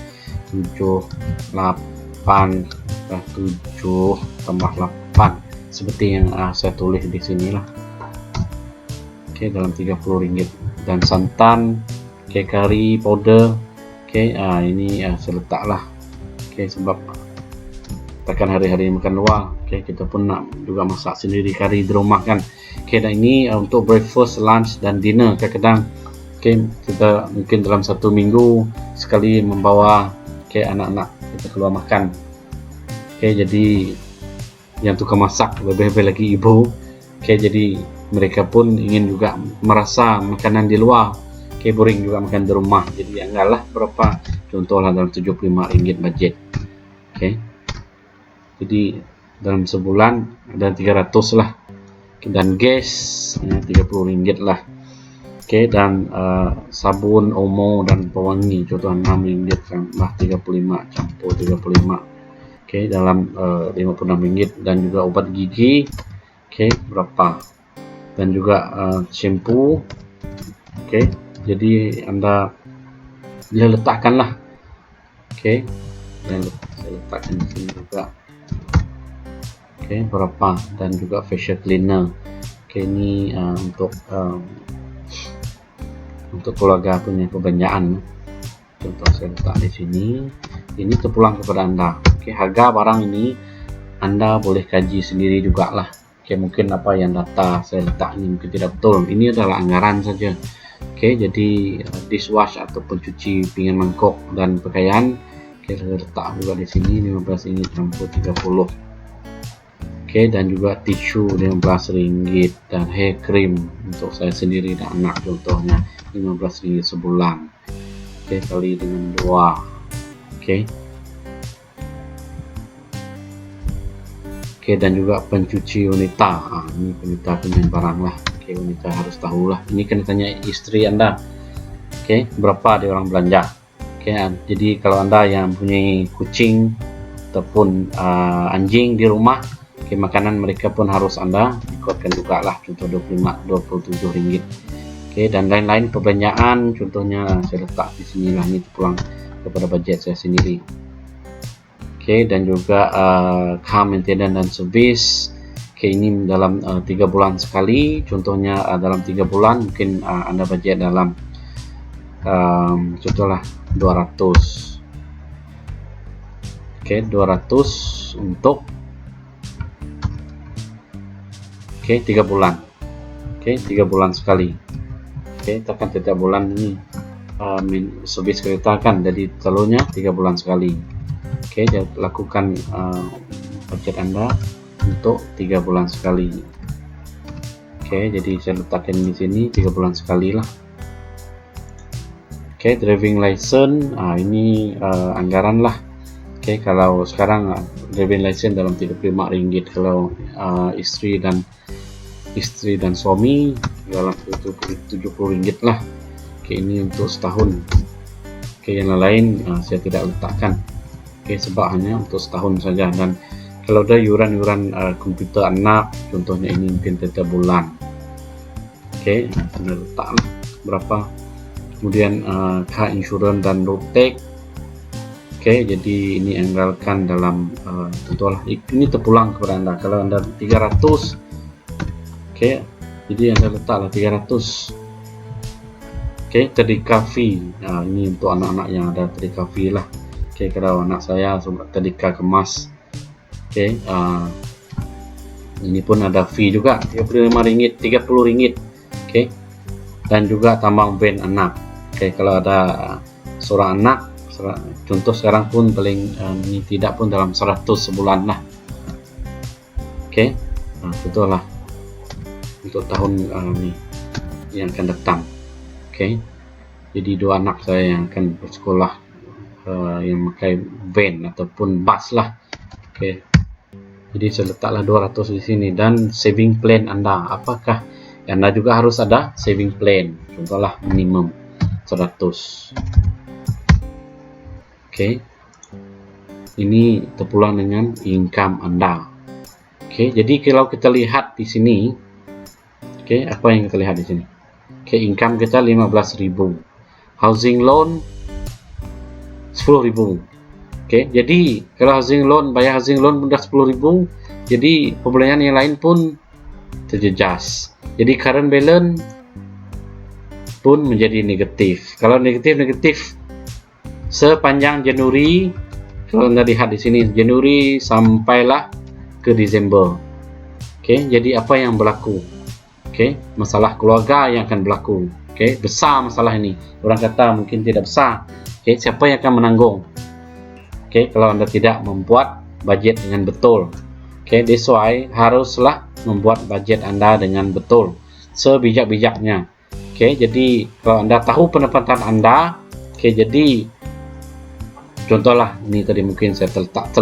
7, 8, 7 tambah 8 seperti yang saya tulis di sini lah. Dalam RM30. Dan santan, kari powder. Ini saya letak lah. Sebab takkan hari-hari makan luar. Kita pun nak juga masak sendiri kari di rumah kan. Dan ini untuk breakfast, lunch dan dinner. Kadang-kadang kita mungkin dalam 1 minggu sekali membawa anak-anak kita keluar makan. Jadi yang tukang masak lebih-lebih lagi ibu. Jadi mereka pun ingin juga merasa makanan di luar. Boring juga makan di rumah. Jadi anggaplah berapa, contohlah dalam RM75 budget. Jadi dalam sebulan ada 300 lah. Dan gas RM30 lah. Dan sabun, omo dan pewangi contoh RM6 tambah 35 campur 35. Dalam RM56. Dan juga obat gigi berapa, dan juga shampoo. Jadi Anda letakkanlah. Dan saya letakkan di sini juga. Berapa, dan juga facial cleaner. Ini untuk keluarga punya perbelanjaan. Contoh saya letak di sini. Ini terpulang kepada Anda. Harga barang ini Anda boleh kaji sendiri juga lah. Mungkin apa yang data saya letak ini mungkin tidak betul. Ini adalah anggaran saja. Jadi dishwash ataupun cuci pinggan mangkok dan pakaian, saya letak juga di sini RM15 campur 30. Dan juga tisu RM15 dan hair cream untuk saya sendiri dan anak contohnya RM15 sebulan. Kali dengan 2. Dan juga pencuci wanita. Ini wanita punya barang lah. Wanita harus tahu lah. Ini kena tanya istri Anda. Berapa dia orang belanja. Jadi kalau Anda yang punya kucing ataupun anjing di rumah, makanan mereka pun harus Anda ikutkan juga lah, contoh RM27. Dan lain-lain perbelanjaan contohnya saya letak di sini lah. Ini pulang kepada budget saya sendiri. Dan juga car maintenance dan service. Ini dalam 3 bulan sekali. Contohnya dalam 3 bulan mungkin Anda budget dalam contohlah 200. 200 untuk 3 bulan. 3 bulan sekali. Tekan setiap bulan ini service kereta kan, jadi selalunya 3 bulan sekali. Lakukan budget Anda untuk 3 bulan sekali. Jadi saya letakkan di sini 3 bulan sekali lah. Oke, driving license, ini anggaran lah. Oke, kalau sekarang driving license dalam Rp35, kalau istri dan suami dalam Rp70 lah. Oke, ini untuk setahun. Oke, yang lain saya tidak letakkan. Oke, sebab hanya untuk setahun saja. Dan kalau ada yuran komputer anak, contohnya ini mungkin setiap bulan. Oke, saya letak berapa. Kemudian car insurance dan road tax. Oke, jadi ini anggarkan dalam contohlah ini terpulang kepada Anda. Kalau Anda 300, oke, jadi Anda letaklah 300. Oke, terdika fee. Ini untuk anak-anak yang ada terdika fee lah. Oke, kalau anak saya terdika kemas. Oke, ini pun ada fee juga, Rp35, Rp30. Oke, dan juga tambang van anak. Oke, kalau ada seorang anak, contoh sekarang pun paling ini tidak pun dalam 100 sebulan lah. Oke, contohlah untuk tahun ini yang akan datang. Oke, jadi 2 anak saya yang akan bersekolah yang memakai van ataupun bus lah. Oke, jadi saya letaklah 200 di sini. Dan saving plan Anda, apakah Anda juga harus ada saving plan? Contohlah minimum 100. Oke, ini terpulang dengan income Anda. Oke, jadi kalau kita lihat di sini, oke, apa yang kita lihat di sini? Oke, income kita 15.000, housing loan 10.000. Oke, jadi kalau bayar housing loan sudah 10.000, jadi pembelian yang lain pun terjejas. Jadi current balance pun menjadi negatif. Kalau negatif sepanjang Januari, kalau Anda lihat di sini Januari sampailah ke Desember. Oke, jadi apa yang berlaku? Oke, masalah keluarga yang akan berlaku. Oke, besar masalah ini. Orang kata mungkin tidak besar. Oke, siapa yang akan menanggung? Oke, kalau Anda tidak membuat budget dengan betul. Oke, that's why haruslah membuat budget Anda dengan betul, sebijak-bijaknya. Oke, jadi kalau Anda tahu pendapatan Anda, oke, jadi contohlah ini tadi mungkin saya letak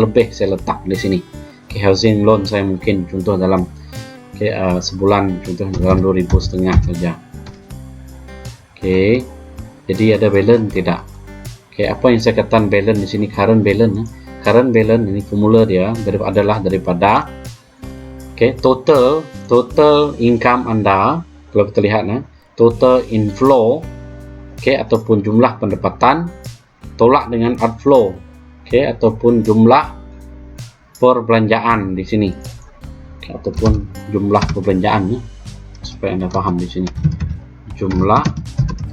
di sini. Oke, housing loan saya mungkin contoh dalam sebulan contoh dalam 2.500 saja. Oke, jadi ada balance tidak? Oke, apa yang saya katakan balance di sini, current balance. Current balance ini formula dia adalah daripada total income Anda. Kalau kita lihat total inflow, ataupun jumlah pendapatan tolak dengan outflow, ataupun jumlah perbelanjaan di sini. Ataupun jumlah perbelanjaan supaya Anda paham di sini. Jumlah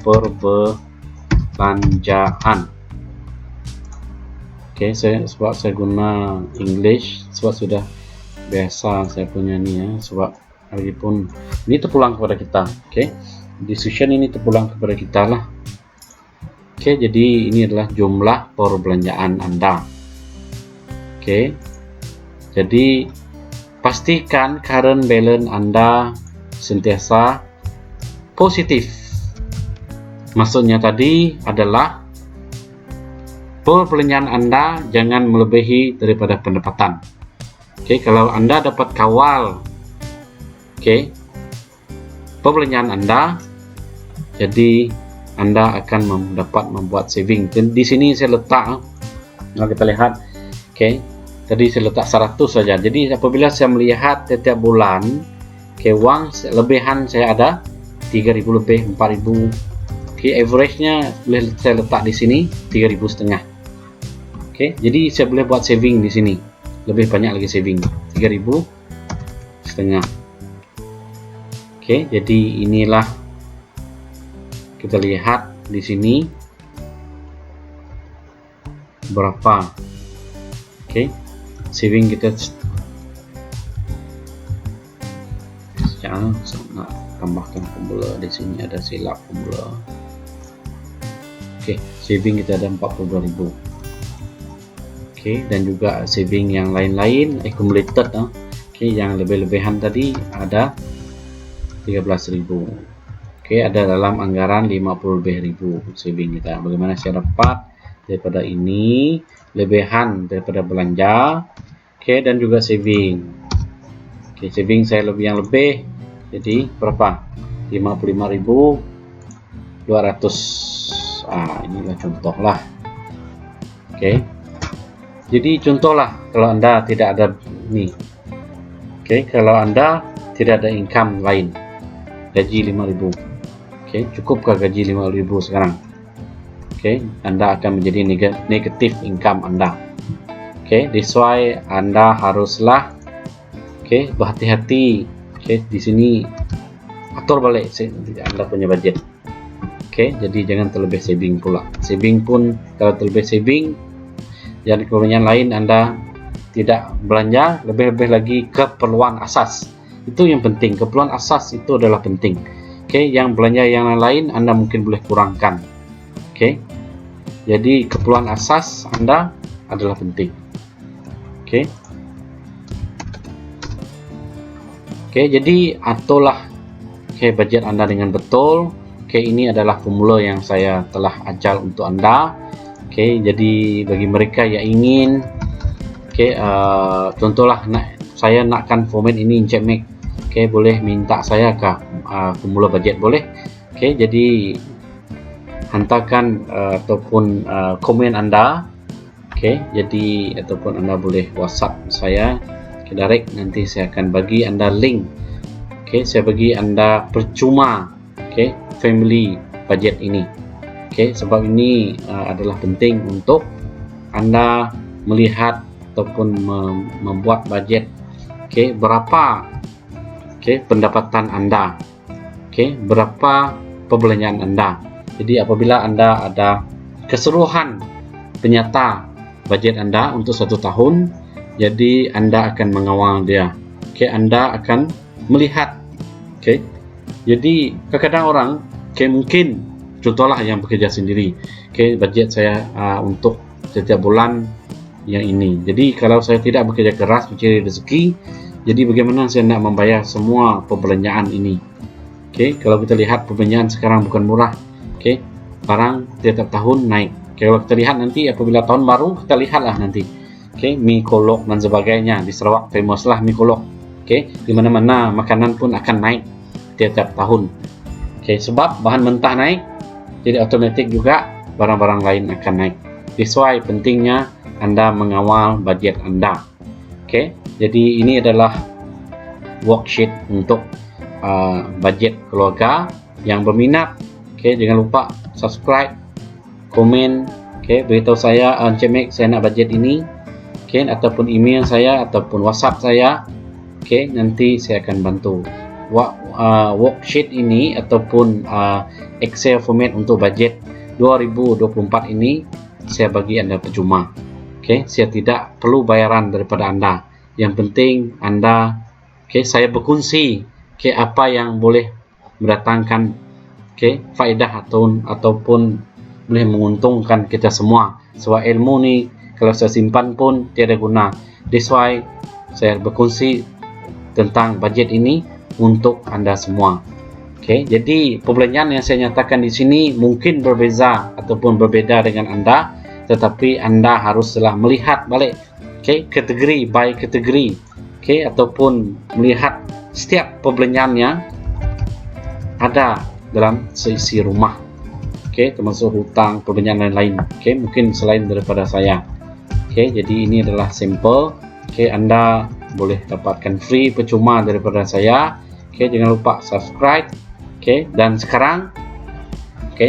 perbelanjaan. Sebab saya guna English, sebab sudah biasa saya punya ni sebab lagipun ini terpulang kepada kita. Decision ini terpulang kepada kita lah. Jadi ini adalah jumlah perbelanjaan Anda. Jadi pastikan current balance Anda sentiasa positif. Maksudnya tadi adalah perbelanjaan Anda jangan melebihi daripada pendapatan. Kalau Anda dapat kawal perbelanjaan Anda, jadi Anda akan dapat membuat saving. Dan di sini saya letak, kalau kita lihat, tadi saya letak 100 saja. Jadi apabila saya melihat setiap bulan, uang lebihan saya ada 3.000 lebih, 4.000. Average-nya boleh saya letak di sini 3.500. Jadi saya boleh buat saving di sini. Lebih banyak lagi saving, 3.500. Jadi inilah kita lihat di sini berapa saving kita. Jangan tambahkan formula di sini, ada silap formula. Saving kita ada 42.000. Dan juga saving yang lain-lain accumulated yang lebih-lebihan tadi ada 13.000. Oke, ada dalam anggaran 50.000 saving kita. Bagaimana saya dapat daripada ini, lebihan daripada belanja, oke, dan juga saving. Oke, saving saya yang lebih, jadi berapa? 55.200. Inilah contoh lah. Oke, jadi contohlah kalau Anda tidak ada ini. Oke, kalau Anda tidak ada income lain, gaji 5.000. Oke, cukupkah gaji 5.000 sekarang? Oke, Anda akan menjadi negatif income Anda. Oke, that's why Anda haruslah berhati-hati. Oke, di sini atur balik Anda punya budget. Oke, jadi jangan terlebih saving pula. Saving pun kalau terlebih saving, jadi keperluan lain Anda tidak belanja, lebih-lebih lagi keperluan asas. Itu yang penting, keperluan asas itu adalah penting. Oke, yang belanja yang lain Anda mungkin boleh kurangkan. Oke, jadi keperluan asas Anda adalah penting. Oke, jadi aturlah budget Anda dengan betul. Oke, ini adalah formula yang saya telah ajar untuk Anda. Oke, jadi bagi mereka yang ingin, contohlah saya nakkan format ini Encik Mac. Oke, boleh minta saya ke formula budget boleh. Oke, jadi hantarkan ataupun komen Anda. Oke, jadi ataupun Anda boleh WhatsApp saya ke direct, nanti saya akan bagi Anda link. Oke, saya bagi Anda percuma family budget ini. Oke, sebab ini adalah penting untuk Anda melihat ataupun membuat budget. Oke, berapa pendapatan Anda. Oke, berapa perbelanjaan Anda. Jadi apabila Anda ada keseluruhan penyata budget Anda untuk 1 tahun, jadi Anda akan mengawal dia. Oke, Anda akan melihat. Oke, jadi kadang-kadang orang mungkin contohlah yang bekerja sendiri. Oke, budget saya untuk setiap bulan yang ini. Jadi kalau saya tidak bekerja keras mencari rezeki, jadi bagaimana saya nak membayar semua perbelanjaan ini? Oke, kalau kita lihat perbelanjaan sekarang bukan murah. Oke, barang tiap tahun naik. Oke, kalau kita lihat nanti apabila tahun baru, kita lihatlah nanti. Oke, mie kolok dan sebagainya di Sarawak famous lah mie kolok. Oke, di mana-mana makanan pun akan naik tiap tahun. Oke, sebab bahan mentah naik, jadi otomatis juga barang-barang lain akan naik. That's why pentingnya Anda mengawal budget Anda. Oke, jadi ini adalah worksheet untuk budget keluarga. Yang berminat, jangan lupa subscribe, komen, beritahu saya Encik Mac saya nak budget ini, ataupun email saya ataupun WhatsApp saya. Nanti saya akan bantu. Worksheet ini ataupun Excel format untuk budget 2024 ini saya bagi Anda percuma. Saya tidak perlu bayaran daripada Anda. Yang penting Anda, saya berkongsi apa yang boleh mendatangkan faedah ataupun boleh menguntungkan kita semua. Sebab ilmu ni kalau saya simpan pun tiada guna. That's why saya berkongsi tentang budget ini untuk Anda semua. Jadi perbelanjaan yang saya nyatakan di sini mungkin berbeza ataupun berbeda dengan Anda, tetapi Anda haruslah melihat balik kategori by kategori, ataupun melihat setiap perbelanjaannya ada dalam seisi rumah, termasuk hutang, perbelanjaan lain-lain, mungkin selain daripada saya. Jadi ini adalah sampel. Anda boleh dapatkan free percuma daripada saya. Jangan lupa subscribe. Dan sekarang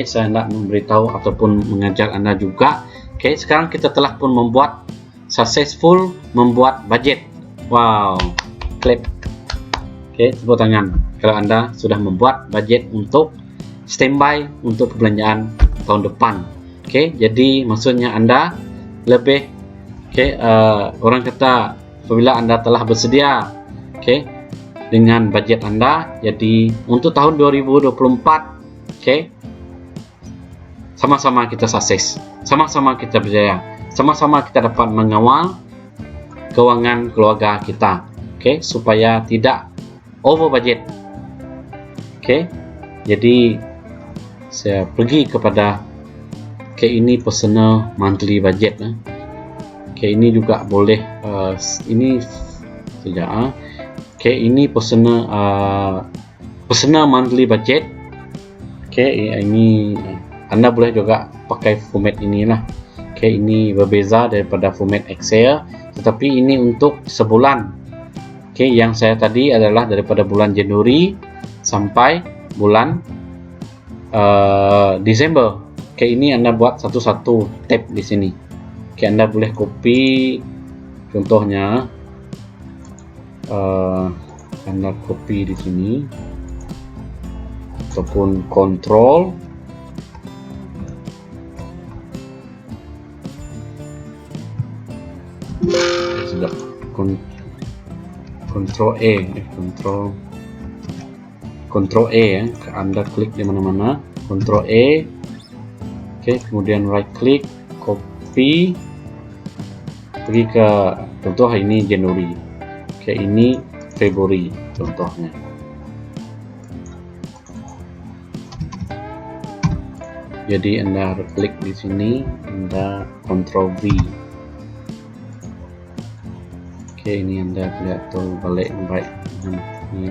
saya nak memberitahu ataupun mengajar Anda juga. Sekarang kita telah pun membuat successful membuat budget. Wow, clap. Tepuk tangan kalau Anda sudah membuat budget untuk standby untuk perbelanjaan tahun depan. Jadi maksudnya Anda lebih orang kata apabila Anda telah bersedia dengan budget Anda, jadi untuk tahun 2024 sama-sama kita sukses, sama-sama kita berjaya, sama-sama kita dapat mengawal keuangan keluarga kita, supaya tidak over budget. Jadi saya pergi kepada ini personal monthly budget. Ini juga boleh ini saja. Ini personal monthly budget. Ini Anda boleh juga pakai format inilah. Ini berbeza daripada format Excel, tetapi ini untuk sebulan. Yang saya tadi adalah daripada bulan Januari sampai bulan Desember. Ini Anda buat satu-satu tab di sini. Anda boleh copy, contohnya Anda copy di sini ataupun control Control A, Control A ya. Anda klik di mana-mana, Control A. Kemudian right click, copy, pergi ke contoh ini Januari. Ini Februari contohnya. Jadi Anda klik di sini, Anda Control V. Ini Anda lihat tuh balik right ini.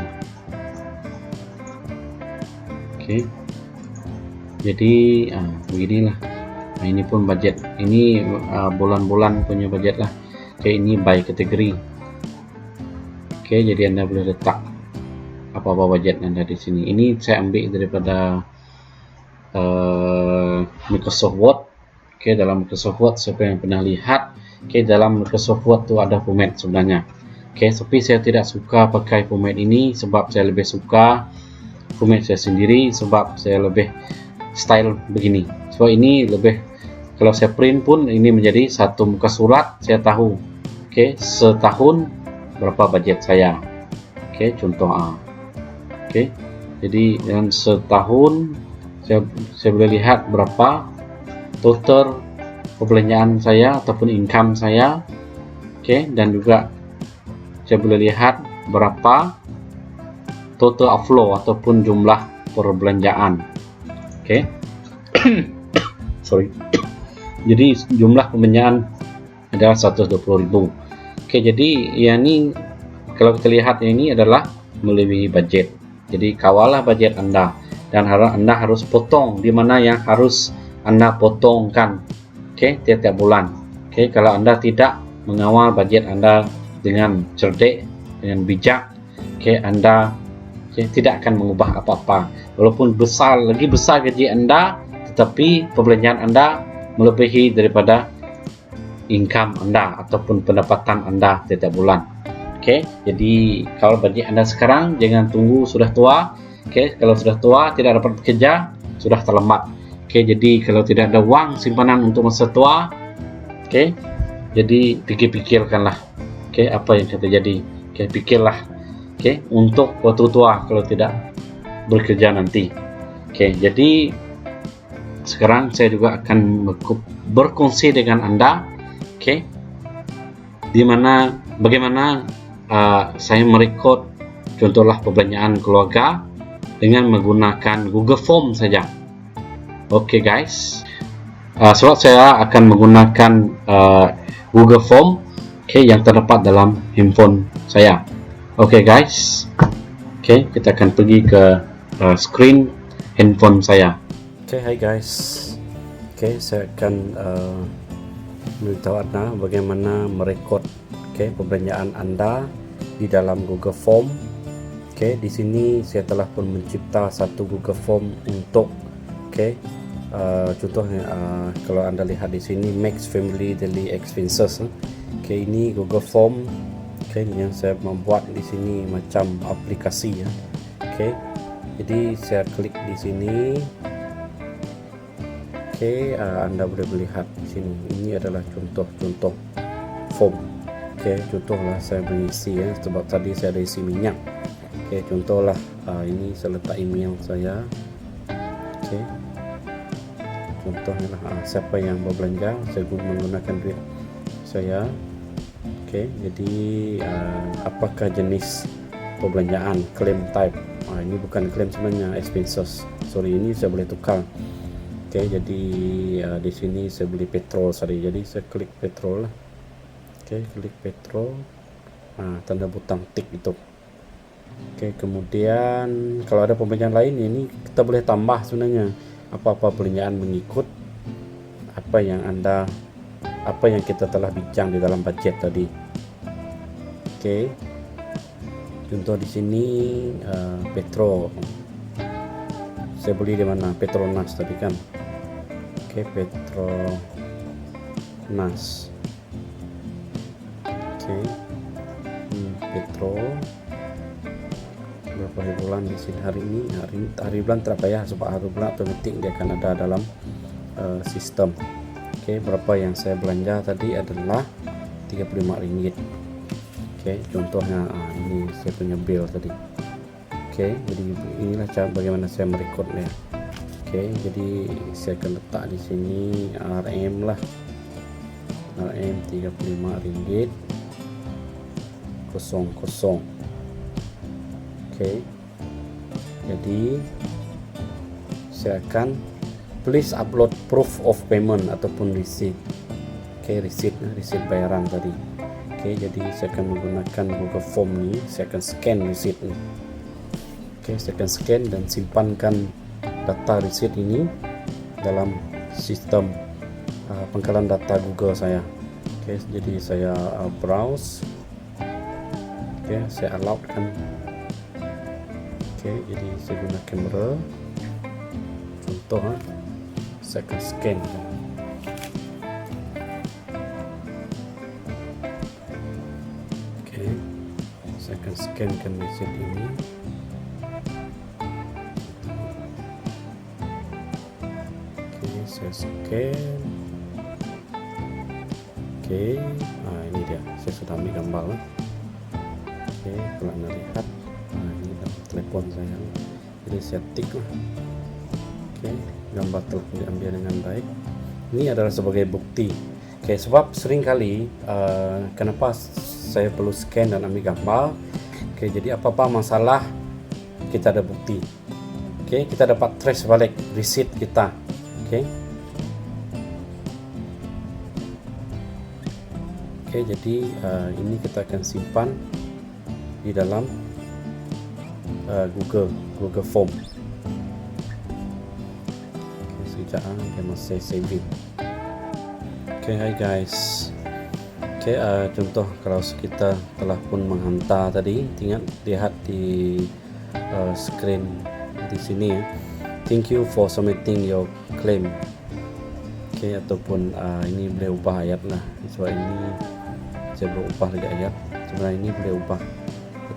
Jadi beginilah. Ini pun budget. Ini bulan-bulan punya budget lah. Ini by kategori. Jadi Anda boleh letak apa-apa budget Anda di sini. Ini saya ambil daripada Microsoft Word. Dalam Microsoft Word siapa yang pernah lihat, dalam Microsoft Word tu ada format sebenarnya. Tapi saya tidak suka pakai format ini sebab saya lebih suka format saya sendiri, sebab saya lebih style begini. So ini lebih, kalau saya print pun ini menjadi satu muka surat, saya tahu setahun berapa budget saya. Contoh A. Jadi dalam setahun saya boleh lihat berapa total perbelanjaan saya ataupun income saya. Dan juga saya boleh lihat berapa total outflow ataupun jumlah perbelanjaan. Sorry. Jadi jumlah perbelanjaan adalah 120.000. Jadi ini kalau kita lihat ini adalah melebihi budget. Jadi kawalah budget Anda, dan Anda harus potong di mana yang harus Anda potongkan tiap-tiap bulan. Kalau Anda tidak mengawal budget Anda dengan cerdik, dengan bijak, Anda tidak akan mengubah apa-apa. Walaupun lebih besar gaji Anda, tetapi perbelanjaan Anda melebihi daripada income Anda ataupun pendapatan Anda tiap bulan. Jadi kalau budget Anda sekarang, jangan tunggu sudah tua. Kalau sudah tua tidak dapat bekerja, sudah terlambat. Jadi kalau tidak ada uang simpanan untuk masa tua, jadi pikir-pikirkanlah apa yang akan terjadi. Pikirlah untuk waktu tua kalau tidak bekerja nanti. Jadi sekarang saya juga akan berkongsi dengan Anda bagaimana saya merekod contohlah perbelanjaan keluarga dengan menggunakan Google Form saja. Guys, sebab saya akan menggunakan Google Form yang terdapat dalam handphone saya. Guys, kita akan pergi ke screen handphone saya. Hai guys, saya akan memberitahu Anda bagaimana merekod perbelanjaan Anda di dalam Google Form. Di sini saya telah pun mencipta satu Google Form untuk contohnya kalau Anda lihat di sini Max Family Daily Expenses. Ini Google Form yang saya membuat di sini macam aplikasi ya. Jadi saya klik di sini. Anda boleh melihat di sini. Ini adalah contoh-contoh form. Contohlah saya mengisi ya, sebab tadi saya ada isi minyak. Contohlah ini saya letak email saya. Contohnya siapa yang berbelanja, saya menggunakan duit saya. Jadi apakah jenis perbelanjaan, claim type, ini bukan klaim sebenarnya, expenses. Sorry, ini saya boleh tukar. Oke, jadi di sini saya beli petrol, jadi saya klik petrol lah. Oke, klik petrol. Tanda butang tik itu. Oke, kemudian kalau ada pembelanjaan lain ini kita boleh tambah sebenarnya apa-apa belanjaan mengikut apa yang kita telah bincang di dalam budget tadi. Oke, contoh di sini petrol. Saya beli di mana? Petronas tadi kan. Oke, Petronas. Oke, petrol. Berapa hari bulan di sini hari ini? Hari bulan terapa ya? Sebab hari bulan otomatis dia akan ada dalam sistem. Oke, berapa yang saya belanja tadi adalah Rp35. Oke, contohnya ini saya punya bill tadi. Oke, jadi inilah cara bagaimana saya merekodnya. Oke, jadi saya akan letak di sini RM lah. RM Rp35.00. Oke, jadi saya akan please upload proof of payment ataupun receipt. Oke, receipt bayaran tadi. Oke, jadi saya akan menggunakan Google Form ini. Saya akan scan receipt ini. Oke, saya akan scan dan simpankan data receipt ini dalam sistem pengkalan data Google saya. Oke, jadi saya browse. Oke, saya allow kan. Oke, jadi saya guna kamera. Contoh, saya akan scan. Oke, saya akan scankan receipt ini. Oke, saya scan. Oke, ini dia. Saya sudah ambil gambar. Oke, kalau anda lihat, ini dalam telepon saya. Jadi saya tik lah. Oke, gambar telah diambil dengan baik. Ini adalah sebagai bukti. Oke, sebab seringkali kenapa saya perlu scan dan ambil gambar. Oke, jadi apa-apa masalah kita ada bukti. Oke, kita dapat trace balik receipt kita. Oke. Oke, jadi ini kita akan simpan di dalam Google Form. Oke, sekejap dia masih saving. Oke, hai guys. Oke, contoh kalau kita telah pun menghantar tadi, lihat di screen di sini ya. Thank you for submitting your claim. Oke, ataupun ini boleh ubah ayat lah. Sebab ini saya boleh ubah lagi ayat. Sebenarnya ini boleh ubah.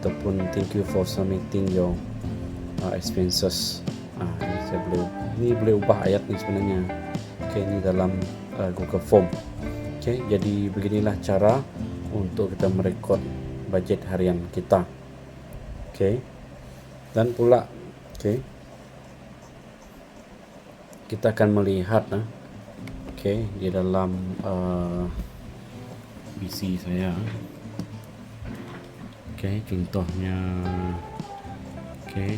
Ataupun thank you for submitting your expenses. Ini boleh ubah ayat ni sebenarnya. Oke, ini dalam Google Form. Oke, jadi beginilah cara untuk kita merekod budget harian kita. Oke, dan pula kita akan melihat di dalam PC saya. Contohnya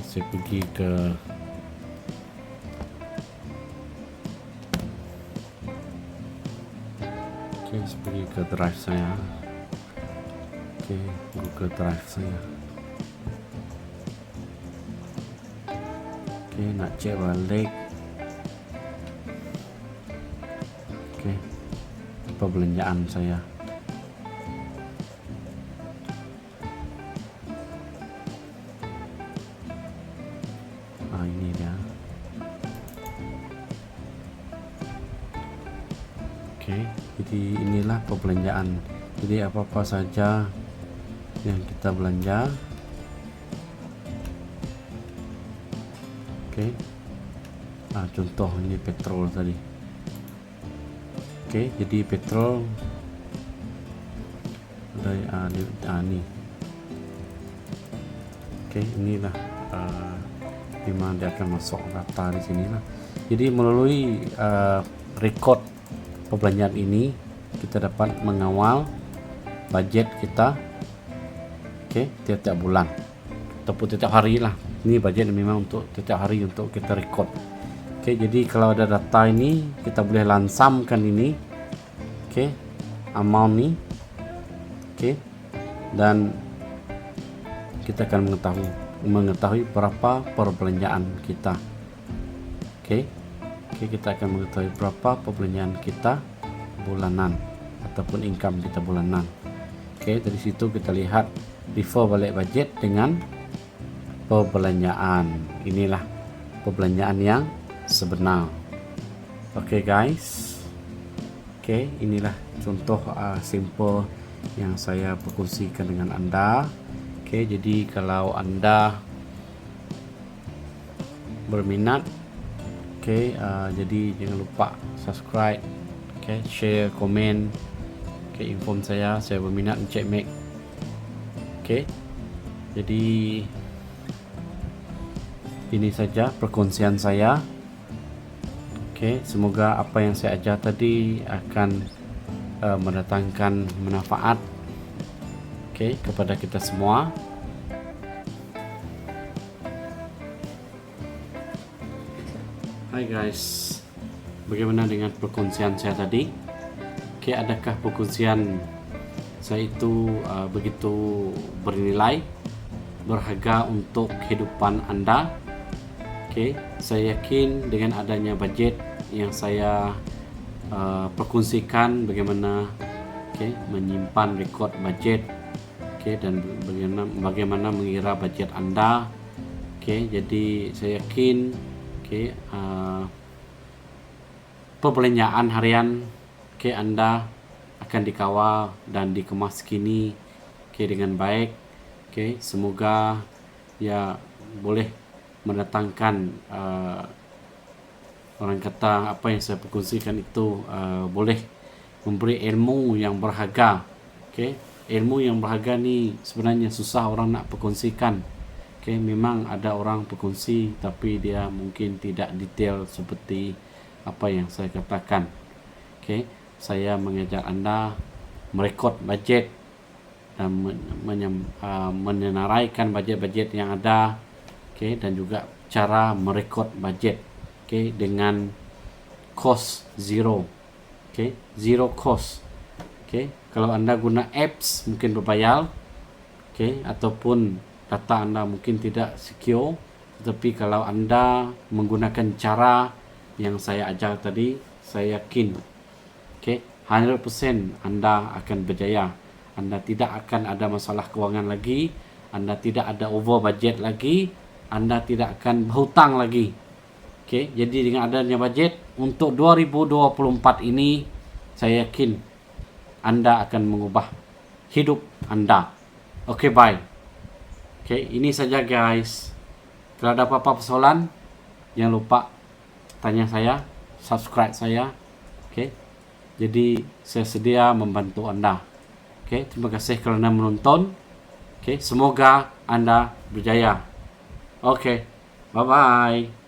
saya pergi ke drive saya. Google Drive saya. Nak cek balik. Apa belanjaan saya. Ini dia. Jadi inilah perbelanjaan. Jadi apa-apa saja yang kita belanja. Contoh ini petrol tadi. Jadi petrol dari ini. Inilah di mana dia akan masuk data di sini lah. Jadi melalui record perbelanjaan ini kita dapat mengawal budget kita tiap-tiap bulan ataupun tiap hari lah. Ini budget memang untuk setiap hari untuk kita record. Oke, jadi kalau ada data ini kita boleh lansamkan ini. Oke, amount nih. Oke, dan kita akan mengetahui berapa perbelanjaan kita. Oke, kita akan mengetahui berapa perbelanjaan kita bulanan ataupun income kita bulanan. Oke, dari situ kita lihat before balik budget dengan perbelanjaan. Inilah perbelanjaan yang sebenar. Oke guys. Oke, inilah contoh simple yang saya berkongsikan dengan Anda. Oke, jadi kalau Anda berminat, oke, jadi jangan lupa subscribe, oke, share, komen, oke, inform saya berminat Encik Mek. Oke, jadi ini saja perkongsian saya. Oke, semoga apa yang saya ajar tadi akan mendatangkan manfaat, oke, kepada kita semua. Hai guys, bagaimana dengan perkongsian saya tadi? Oke, adakah perkongsian saya itu begitu bernilai, berharga untuk kehidupan Anda? Oke, saya yakin dengan adanya budget yang saya perkongsikan bagaimana menyimpan rekod budget, dan bagaimana mengira budget Anda. Jadi saya yakin perbelanjaan harian Anda akan dikawal dan dikemas kini dengan baik. Semoga ya boleh mendatangkan orang kata apa yang saya perkongsikan itu boleh memberi ilmu yang berharga. Ilmu yang berharga ni sebenarnya susah orang nak perkongsikan. Memang ada orang berkongsi tapi dia mungkin tidak detail seperti apa yang saya katakan. Saya mengajar Anda merekod budget dan menyenaraikan budget-budget yang ada, dan juga cara merekod budget, dengan cost zero, zero cost. Kalau Anda guna apps mungkin berbayar, ataupun data Anda mungkin tidak secure, tetapi kalau Anda menggunakan cara yang saya ajar tadi, saya yakin 100% Anda akan berjaya. Anda tidak akan ada masalah kewangan lagi, Anda tidak ada over budget lagi, Anda tidak akan berhutang lagi. Jadi dengan adanya budget untuk 2024 ini, saya yakin Anda akan mengubah hidup Anda. Bye. Ini saja guys. Kalau ada apa-apa persoalan, jangan lupa tanya saya, subscribe saya. Jadi saya sedia membantu Anda. Terima kasih kerana menonton. Semoga Anda berjaya. Bye bye.